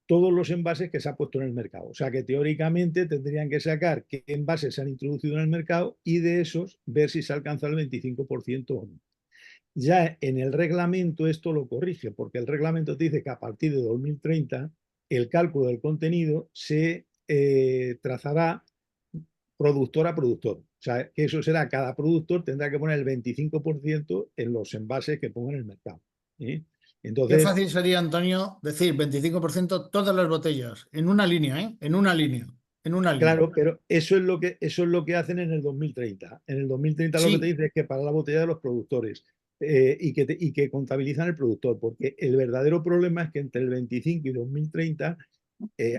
todos los envases que se ha puesto en el mercado. O sea que teóricamente tendrían que sacar qué envases se han introducido en el mercado y de esos ver si se alcanza el 25% o no. Ya en el reglamento esto lo corrige, porque el reglamento te dice que a partir de 2030 el cálculo del contenido se trazará productor a productor. O sea, que eso será, cada productor tendrá que poner el 25% en los envases que ponga en el mercado. ¿Eh? Qué Entonces, fácil sería, Antonio, decir 25% todas las botellas, en una línea, ¿eh? En una línea, en una línea. claro, pero eso es lo que hacen en el 2030. En el 2030 lo que te Sí, dice es que para la botella de los productores. y que contabilizan el productor, porque el verdadero problema es que entre el 25 y 2030,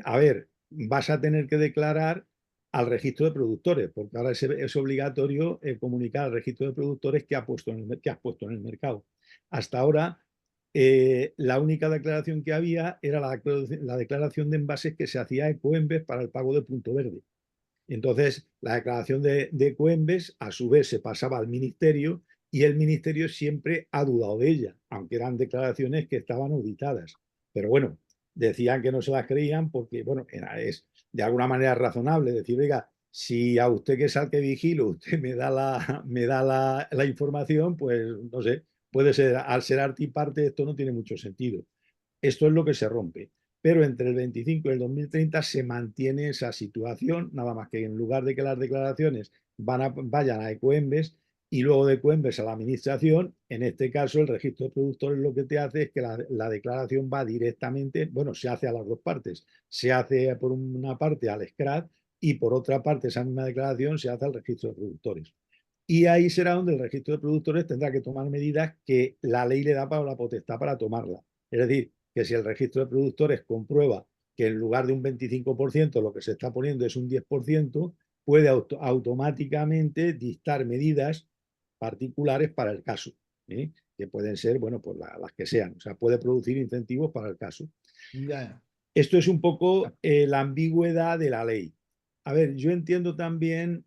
a ver, vas a tener que declarar al registro de productores, porque ahora es obligatorio comunicar al registro de productores que has puesto en el mercado. Hasta ahora, la única declaración que había era la declaración de envases que se hacía a Ecoembes para el pago de punto verde. Entonces, la declaración de Ecoembes, a su vez, se pasaba al ministerio y el ministerio siempre ha dudado de ella, aunque eran declaraciones que estaban auditadas. Pero bueno, decían que no se las creían porque, bueno, es de alguna manera razonable decir, oiga, si a usted que es al que vigilo, usted me da la información, pues no sé, puede ser, al ser arte y parte, esto no tiene mucho sentido. Esto es lo que se rompe. Pero entre el 25 y el 2030 se mantiene esa situación, nada más que en lugar de que las declaraciones vayan a Ecoembes y luego de Ecoembes a la administración, en este caso el registro de productores lo que te hace es que la declaración va directamente, bueno, se hace a las dos partes. Se hace por una parte al SCRAT y por otra parte esa misma declaración se hace al registro de productores. Y ahí será donde el registro de productores tendrá que tomar medidas que la ley le da para la potestad para tomarla. Es decir, que si el registro de productores comprueba que en lugar de un 25% lo que se está poniendo es un 10%, puede automáticamente dictar medidas particulares para el caso, ¿eh? Que pueden ser, bueno, pues las que sean. O sea, puede producir incentivos para el caso. Ya. Esto es un poco la ambigüedad de la ley. A ver, yo entiendo también,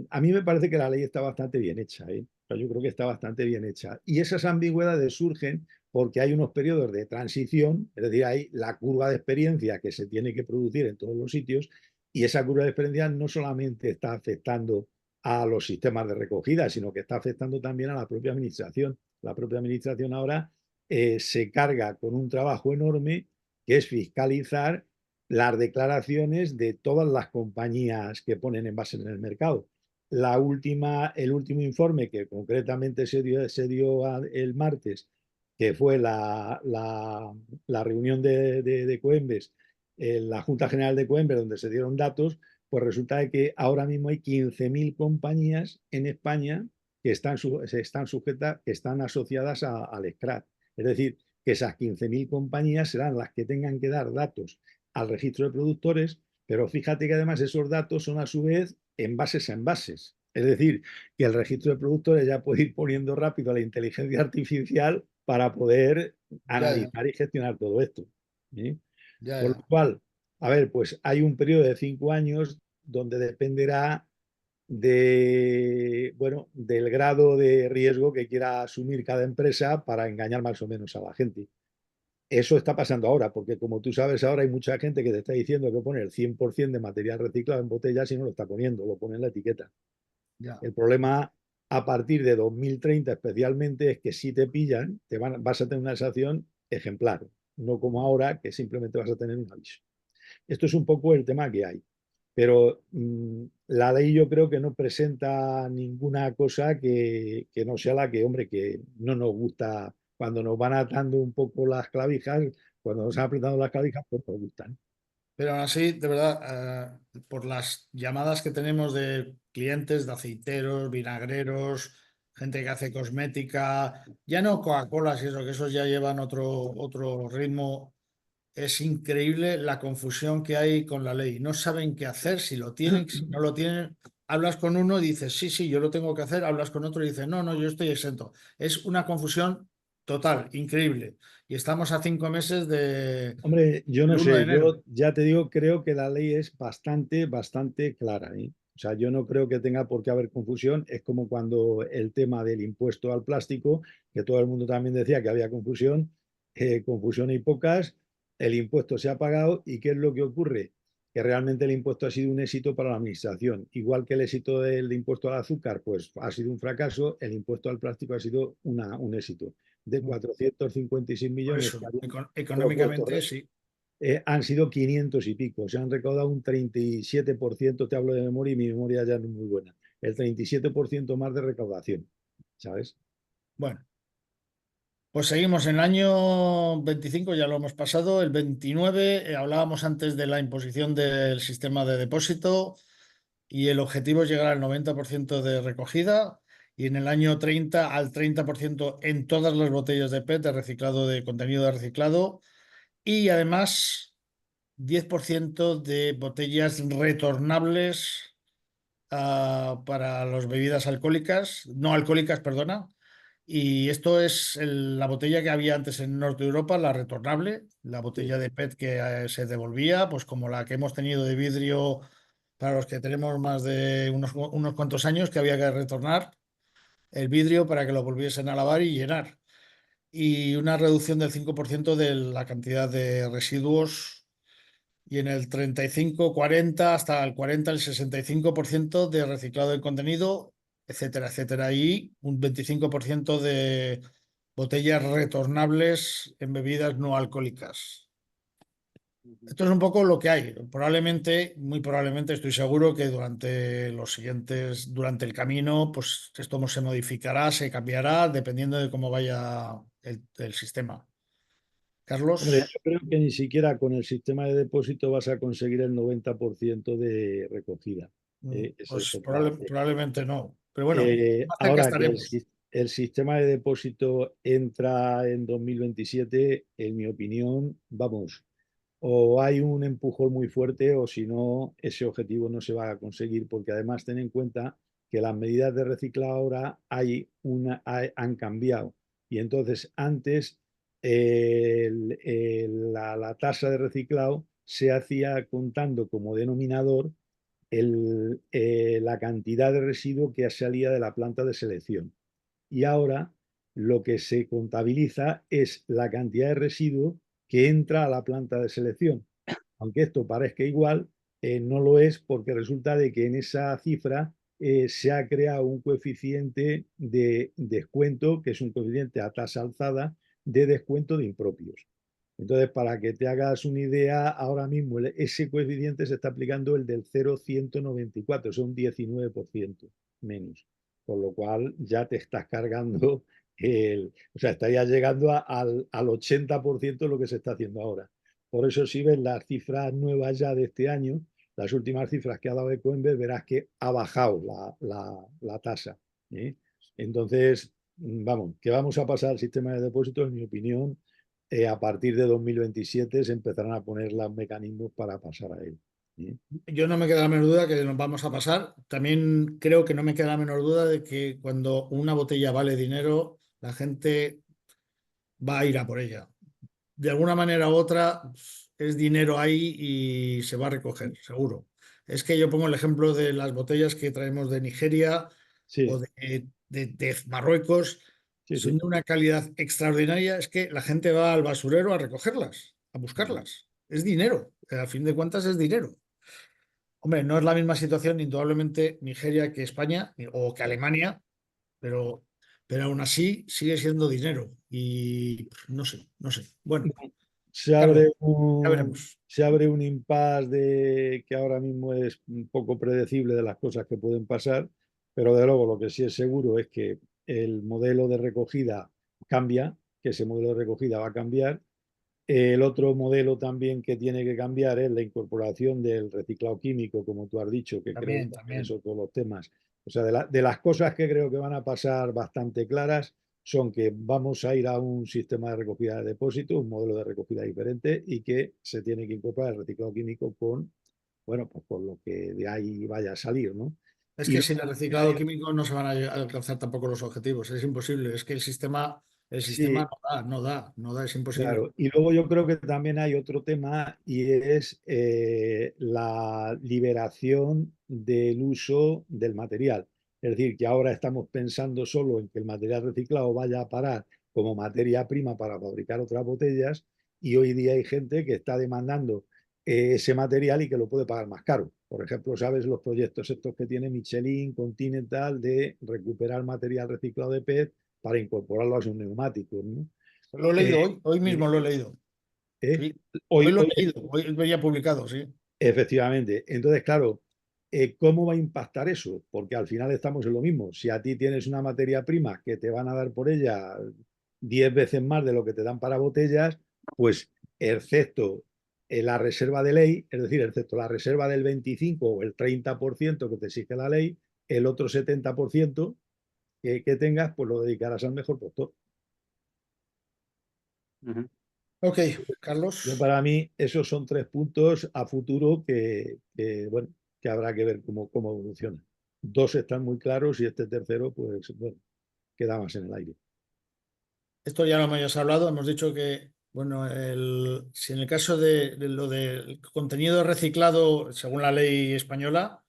a mí me parece que la ley está bastante bien hecha, ¿eh? O sea, yo creo que está bastante bien hecha. Y esas ambigüedades surgen porque hay unos periodos de transición, es decir, hay la curva de experiencia que se tiene que producir en todos los sitios y esa curva de experiencia no solamente está afectando a los sistemas de recogida, sino que está afectando también a la propia administración. La propia administración ahora se carga con un trabajo enorme que es fiscalizar las declaraciones de todas las compañías que ponen envases en el mercado. El último informe que concretamente se dio el martes, que fue la reunión de Coembes, la Junta General de Coembes, donde se dieron datos, pues resulta de que ahora mismo hay 15.000 compañías en España que están sujetas, que están asociadas al SCRAT. Es decir, que esas 15.000 compañías serán las que tengan que dar datos al registro de productores, pero fíjate que además esos datos son a su vez envases a envases. Es decir, que el registro de productores ya puede ir poniendo rápido a la inteligencia artificial para poder analizar y gestionar todo esto. ¿Sí? Por lo cual, a ver, pues hay un periodo de 5 años donde dependerá bueno, del grado de riesgo que quiera asumir cada empresa para engañar más o menos a la gente. Eso está pasando ahora, porque como tú sabes, ahora hay mucha gente que te está diciendo que pone el 100% de material reciclado en botellas y no lo está poniendo, lo pone en la etiqueta. Ya. El problema a partir de 2030 especialmente es que si te pillan, vas a tener una sanción ejemplar, no como ahora que simplemente vas a tener un aviso. Esto es un poco el tema que hay. Pero la ley yo creo que no presenta ninguna cosa que no sea la que, hombre, que no nos gusta cuando nos van atando un poco las clavijas, cuando nos han apretado las clavijas, pues nos gustan. Pero aún así, de verdad, por las llamadas que tenemos de clientes, de aceiteros, vinagreros, gente que hace cosmética, ya no Coca-Cola, y eso, que esos ya llevan otro ritmo. Es increíble la confusión que hay con la ley. No saben qué hacer, si lo tienen, si no lo tienen. Hablas con uno y dices, sí, sí, yo lo tengo que hacer. Hablas con otro y dices, no, no, yo estoy exento. Es una confusión total, increíble. Y estamos a 5 meses Hombre, yo no del 1 de sé, enero. yo ya te digo, creo que la ley es bastante clara, ¿eh? O sea, yo no creo que tenga por qué haber confusión. Es como cuando el tema del impuesto al plástico, que todo el mundo también decía que había confusión y pocas, el impuesto se ha pagado y ¿qué es lo que ocurre? Que realmente el impuesto ha sido un éxito para la administración. Igual que el éxito del impuesto al azúcar, pues ha sido un fracaso, el impuesto al plástico ha sido un éxito. De 456 Por millones eso, que habían económicamente propuesto, sí. han sido 500 y pico, se han recaudado un 37%, te hablo de memoria y mi memoria ya no es muy buena, el 37% más de recaudación, ¿sabes? Bueno, pues seguimos en el año 25, ya lo hemos pasado. El 29, hablábamos antes de la imposición del sistema de depósito y el objetivo es llegar al 90% de recogida. y en el año 30 al 30% en todas las botellas de PET de reciclado, de contenido de reciclado, y además 10% de botellas retornables para las bebidas alcohólicas, no alcohólicas, perdona. Y esto es la botella que había antes en Norte de Europa, la retornable, la botella de PET que se devolvía, pues como la que hemos tenido de vidrio para los que tenemos más de unos cuantos años, que había que retornar el vidrio para que lo volviesen a lavar y llenar. Y una reducción del 5% de la cantidad de residuos, y en el 35, 40, hasta el 40, el 65% de reciclado de contenido, etcétera, etcétera. Y un 25% de botellas retornables en bebidas no alcohólicas. Esto es un poco lo que hay. Probablemente, muy probablemente, estoy seguro que durante el camino, pues esto se modificará, se cambiará, dependiendo de cómo vaya el sistema. Hombre, Carlos. yo creo que ni siquiera con el sistema de depósito vas a conseguir el 90% de recogida. Esa es Pues otra. probablemente no. Pero bueno, más cerca Ahora que estaremos. el sistema de depósito entra en 2027, en mi opinión, vamos, o hay un empujón muy fuerte o si no, ese objetivo no se va a conseguir, porque además ten en cuenta que las medidas de reciclado ahora han cambiado. Y entonces antes la tasa de reciclado se hacía contando como denominador la cantidad de residuo que salía de la planta de selección. Y ahora lo que se contabiliza es la cantidad de residuo que entra a la planta de selección. Aunque esto parezca igual, no lo es, porque resulta de que en esa cifra se ha creado un coeficiente de descuento, que es un coeficiente a tasa alzada de descuento de impropios. Entonces, para que te hagas una idea, ahora mismo ese coeficiente se está aplicando el del 0,194, son un 19% menos. Con lo cual ya te estás cargando o sea, estarías llegando al 80% de lo que se está haciendo ahora. Por eso, si ves las cifras nuevas ya de este año, las últimas cifras que ha dado Ecoembes, verás que ha bajado la tasa. ¿Eh? Entonces, vamos, que vamos a pasar al sistema de depósitos, en mi opinión, a partir de 2027 se empezarán a poner los mecanismos para pasar a él. ¿Eh? Yo no me queda la menor duda que nos vamos a pasar. También creo que no me queda la menor duda de que cuando una botella vale dinero, la gente va a ir a por ella. De alguna manera u otra, es dinero ahí y se va a recoger, seguro. Es que yo pongo el ejemplo de las botellas que traemos de Nigeria o Sí, de Marruecos. sí, Son sí. de una calidad extraordinaria. Es que la gente va al basurero a recogerlas, a buscarlas. Es dinero. A fin de cuentas es dinero. Hombre, no es la misma situación, indudablemente, Nigeria que España o que Alemania, pero, pero aún así sigue siendo dinero. Y no sé, no sé. Bueno, Se Carlos, abre ya un, veremos. se abre un impasse de que ahora mismo es un poco predecible de las cosas que pueden pasar, pero de luego lo que sí es seguro es que el modelo de recogida cambia, que ese modelo de recogida va a cambiar. El otro modelo también que tiene que cambiar es la incorporación del reciclado químico, como tú has dicho, que creo que También, también es también. otro de los temas. O sea, de las cosas que creo que van a pasar bastante claras son que vamos a ir a un sistema de recogida de depósitos, un modelo de recogida diferente y que se tiene que incorporar el reciclado químico con, bueno, pues con lo que de ahí vaya a salir, ¿no? Es Y que sin el luego reciclado químico no se van a alcanzar tampoco los objetivos. Es imposible. Es que el sí, sistema no da, es imposible. claro, y luego yo creo que también hay otro tema y es la liberación del uso del material. Es decir, que ahora estamos pensando solo en que el material reciclado vaya a parar como materia prima para fabricar otras botellas y hoy día hay gente que está demandando ese material y que lo puede pagar más caro. Por ejemplo, ¿sabes los proyectos estos que tiene Michelin, Continental de recuperar material reciclado de PET para incorporarlo a sus neumáticos, ¿no? Lo he Eh, leído hoy mismo lo he leído. ¿eh? Sí, hoy Hoy, lo hoy, he leído, hoy veía publicado, sí. efectivamente. Entonces, claro, ¿cómo va a impactar eso? Porque al final estamos en lo mismo. Si a ti tienes una materia prima que te van a dar por ella 10 veces más de lo que te dan para botellas, pues excepto la reserva de ley, es decir, excepto la reserva del 25 o el 30% que te exige la ley, el otro 70% que tengas, pues lo dedicarás al mejor postor. Ujú. Ok, Yo Carlos. para mí esos son 3 puntos a futuro bueno, que habrá que ver cómo evoluciona. 2 están muy claros y este tercero, pues bueno, queda más en el aire. Esto ya lo hemos hablado, hemos dicho que, bueno, si en el caso de lo del contenido reciclado, según la ley española,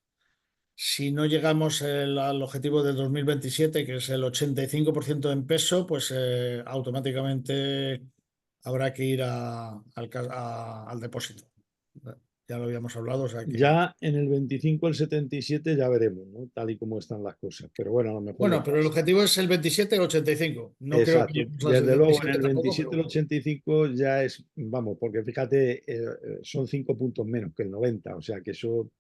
si no llegamos al objetivo de 2027, que es el 85% en peso, pues automáticamente habrá que ir al depósito. Ya lo habíamos hablado, o sea que... Ya en el 25, el 77 ya veremos, ¿no? Tal y como están las cosas. Pero bueno, a lo mejor Bueno, ya pero el pasa. objetivo es el 27 o 85. No creo que Exacto. lleguemos al Desde luego en 77 el tampoco, 27, el pero... 85 ya es, vamos, porque fíjate, son 5 puntos menos que el 90. O sea que eso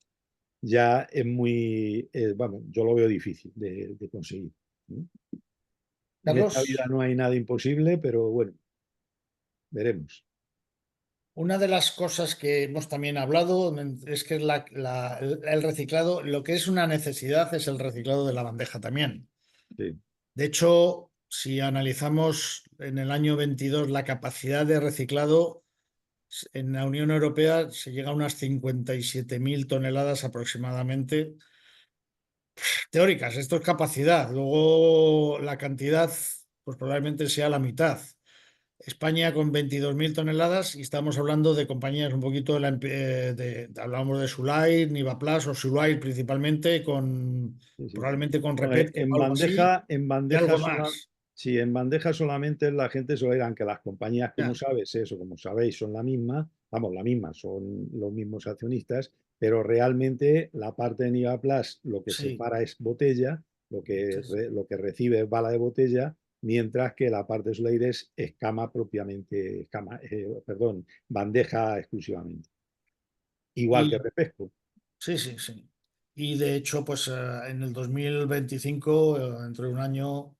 ya es muy, vamos, yo lo veo difícil de conseguir, ¿no? En esta vida Carlos. no hay nada imposible, pero bueno, veremos. Una de las cosas que hemos también hablado es que el reciclado, lo que es una necesidad es el reciclado de la bandeja también. Sí, De hecho, si analizamos en el año 22 la capacidad de reciclado en la Unión Europea se llega a unas 57.000 toneladas aproximadamente teóricas. Esto es capacidad. Luego la cantidad, pues probablemente sea la mitad. España con 22.000 toneladas y estamos hablando de compañías un poquito hablábamos de Sulay, Nivaplas o Sulay principalmente, sí, sí. probablemente con No, Repetco o algo así en y bandeja algo sola, más. sí, en bandeja solamente la gente suele ir, aunque las compañías, como Ya, sabes, eso, como sabéis, son la misma, vamos, la misma, son los mismos accionistas, pero realmente la parte de Nivaplas lo que sí, separa es botella, sí, sí. lo que recibe es bala de botella, mientras que la parte de Soleil es escama propiamente, perdón, bandeja exclusivamente. Igual que Y refresco. sí, sí, sí. Y de hecho, pues en el 2025, dentro de un año,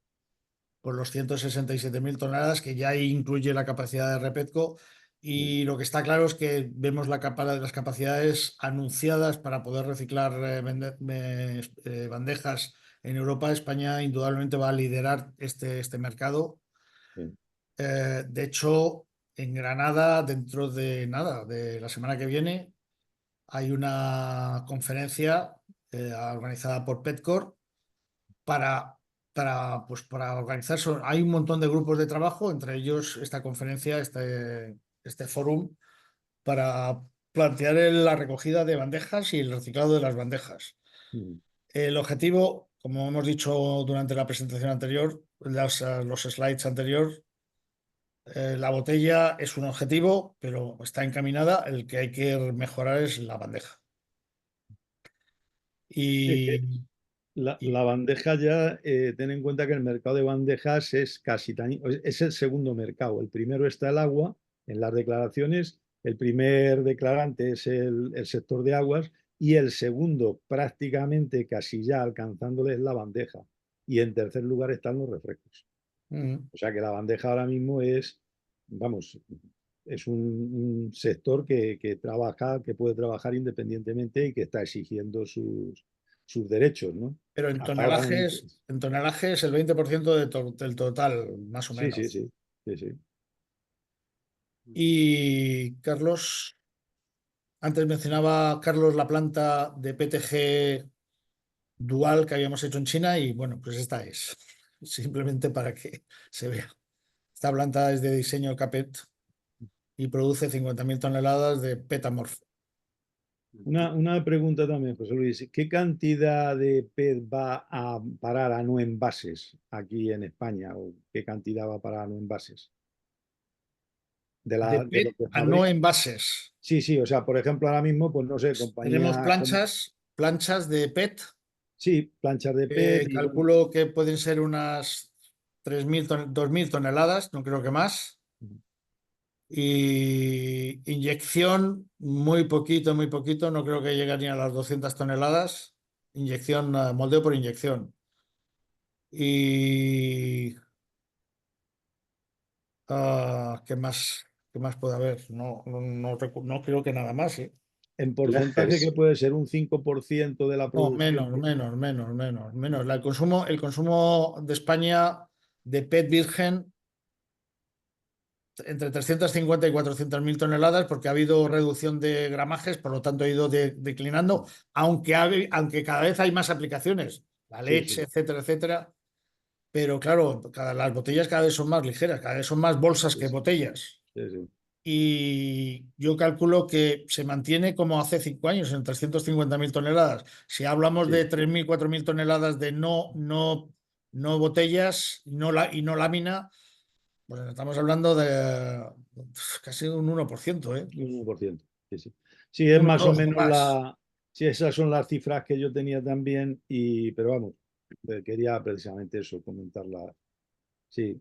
por los 167.000 toneladas, que ya incluye la capacidad de Repetco. Y lo que está claro es que vemos las capacidades anunciadas para poder reciclar bandejas en Europa. España indudablemente va a liderar este mercado. Sí, De hecho, en Granada, dentro de nada, de la semana que viene, hay una conferencia organizada por Petcor para, para organizar. Hay un montón de grupos de trabajo, entre ellos esta conferencia, este fórum, para plantear la recogida de bandejas y el reciclado de las bandejas. mm, El objetivo, como hemos dicho durante la presentación anterior, los slides anterior, la botella es un objetivo, pero está encaminada. El que hay que mejorar es la bandeja. es que Y, y- la bandeja ya, ten en cuenta que el mercado de bandejas es casi tan, es el segundo mercado. El primero está el agua en las declaraciones, el primer declarante es el sector de aguas y el segundo prácticamente casi ya alcanzándole es la bandeja. Y en tercer lugar están los refrescos. mm, O sea que la bandeja ahora mismo es, vamos, es un sector que trabaja, que puede trabajar independientemente y que está exigiendo sus derechos, ¿no? pero Hasta ahora en tonelajes el 20% del total, más o sí, sí, menos. sí, sí, sí. Y Carlos, antes mencionaba Carlos la planta de PTG dual que habíamos hecho en China y bueno, pues esta es, simplemente para que se vea. Esta planta es de diseño CAPET y produce 50.000 toneladas de petamorfo. Una pregunta también, José Luis. ¿Qué cantidad de PET va a parar a no envases aquí en España? ¿O qué cantidad va a parar a no envases? De De lo PET que a no fabrica. envases. Sí, sí, o sea, por ejemplo, ahora mismo, pues no sé, Tenemos compañía como, planchas de PET. sí, planchas de PET y bueno, Calculo que pueden ser unas 2.000 toneladas, no creo que más. Y inyección, muy poquito, no creo que llegue ni a las 200 toneladas. Inyección, moldeo por inyección. Y ¿qué más puede haber? No creo que nada más, ¿eh? En porcentaje Lejes. que puede ser un 5% de la No, producción. menos. El consumo de España de PET virgen entre 350 y 400.000 toneladas, porque ha habido reducción de gramajes, por lo tanto ha ido declinando, aunque cada vez hay más aplicaciones, la leche, Sí. etcétera, etcétera. Pero claro, las botellas cada vez son más ligeras, cada vez son más bolsas que Sí. botellas. Sí. Y yo calculo que se mantiene como hace 5 años, en 350.000 toneladas. Si hablamos Sí. de 3.000, 4.000 toneladas de no botellas y no lámina, pues estamos hablando de casi un 1%, ¿eh? Un 1%. Sí, sí. Sí, es 1, más o 2 o menos más. Sí, esas son las cifras que yo tenía también, pero vamos, quería precisamente eso, comentarla. Sí.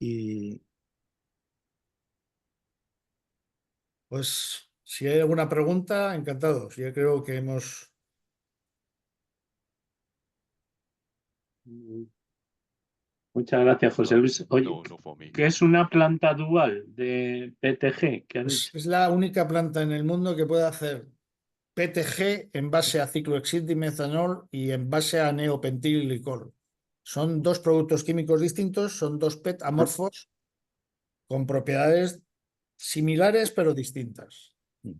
Y Pues si hay alguna pregunta, encantados. Yo creo que hemos... Muchas gracias, José Luis. Oye, No for me. ¿qué es una planta dual de PETG? ¿Qué has Pues dicho? es la única planta en el mundo que puede hacer PETG en base a ciclohexildimethanol y en base a neopentiliglicol. Son dos productos químicos distintos, son dos PET amorfos con propiedades similares pero distintas.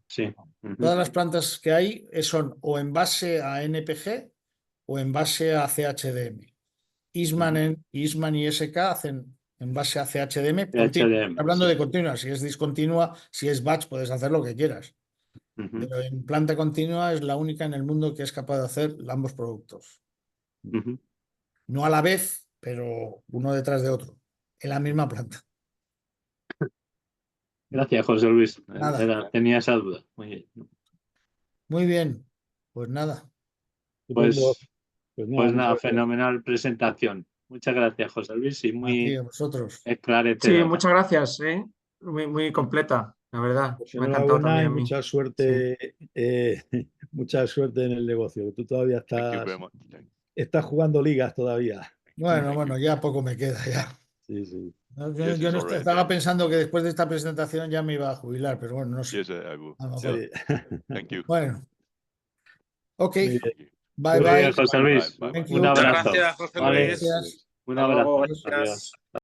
Sí. Todas las plantas que hay son o en base a NPG o en base a CHDM. Eastman y SK hacen en base a CHDM continua. CHDM, Hablando sí. de continua, si es discontinua, si es batch, puedes hacer lo que quieras. Pero en planta continua es la única en el mundo que es capaz de hacer ambos productos. No a la vez, pero uno detrás de otro, en la misma planta. Gracias, José Luis. Nada. Tenía esa duda. Muy bien. Muy bien, pues nada. estupendo. Pues Nada, muchas nada, gracias. fenomenal presentación. Muchas gracias, José Luis, y A ti, muy a vosotros. Sí, esclarecedora. muchas gracias, muy completa, la verdad. Pues Me ha encantado enhorabuena también y a mí. mucha suerte, mucha suerte en el negocio. Tú todavía Thank you very much. estás jugando ligas todavía. Bueno, ya poco me queda ya. Sí. No, Yes, yo it's no already estaba done. pensando que después de esta presentación ya me iba a jubilar, pero bueno, no sé. Yes, I will. A lo Sí. mejor. Thank you. Bueno, ok. Muy bien. Thank you. Bye, Muy bye. bien, José Luis. Bye, bye, Thank bye. you. Un Muchas abrazo. gracias, José Vale. Luis. Gracias. Un Hasta luego, abrazo. gracias. Adiós.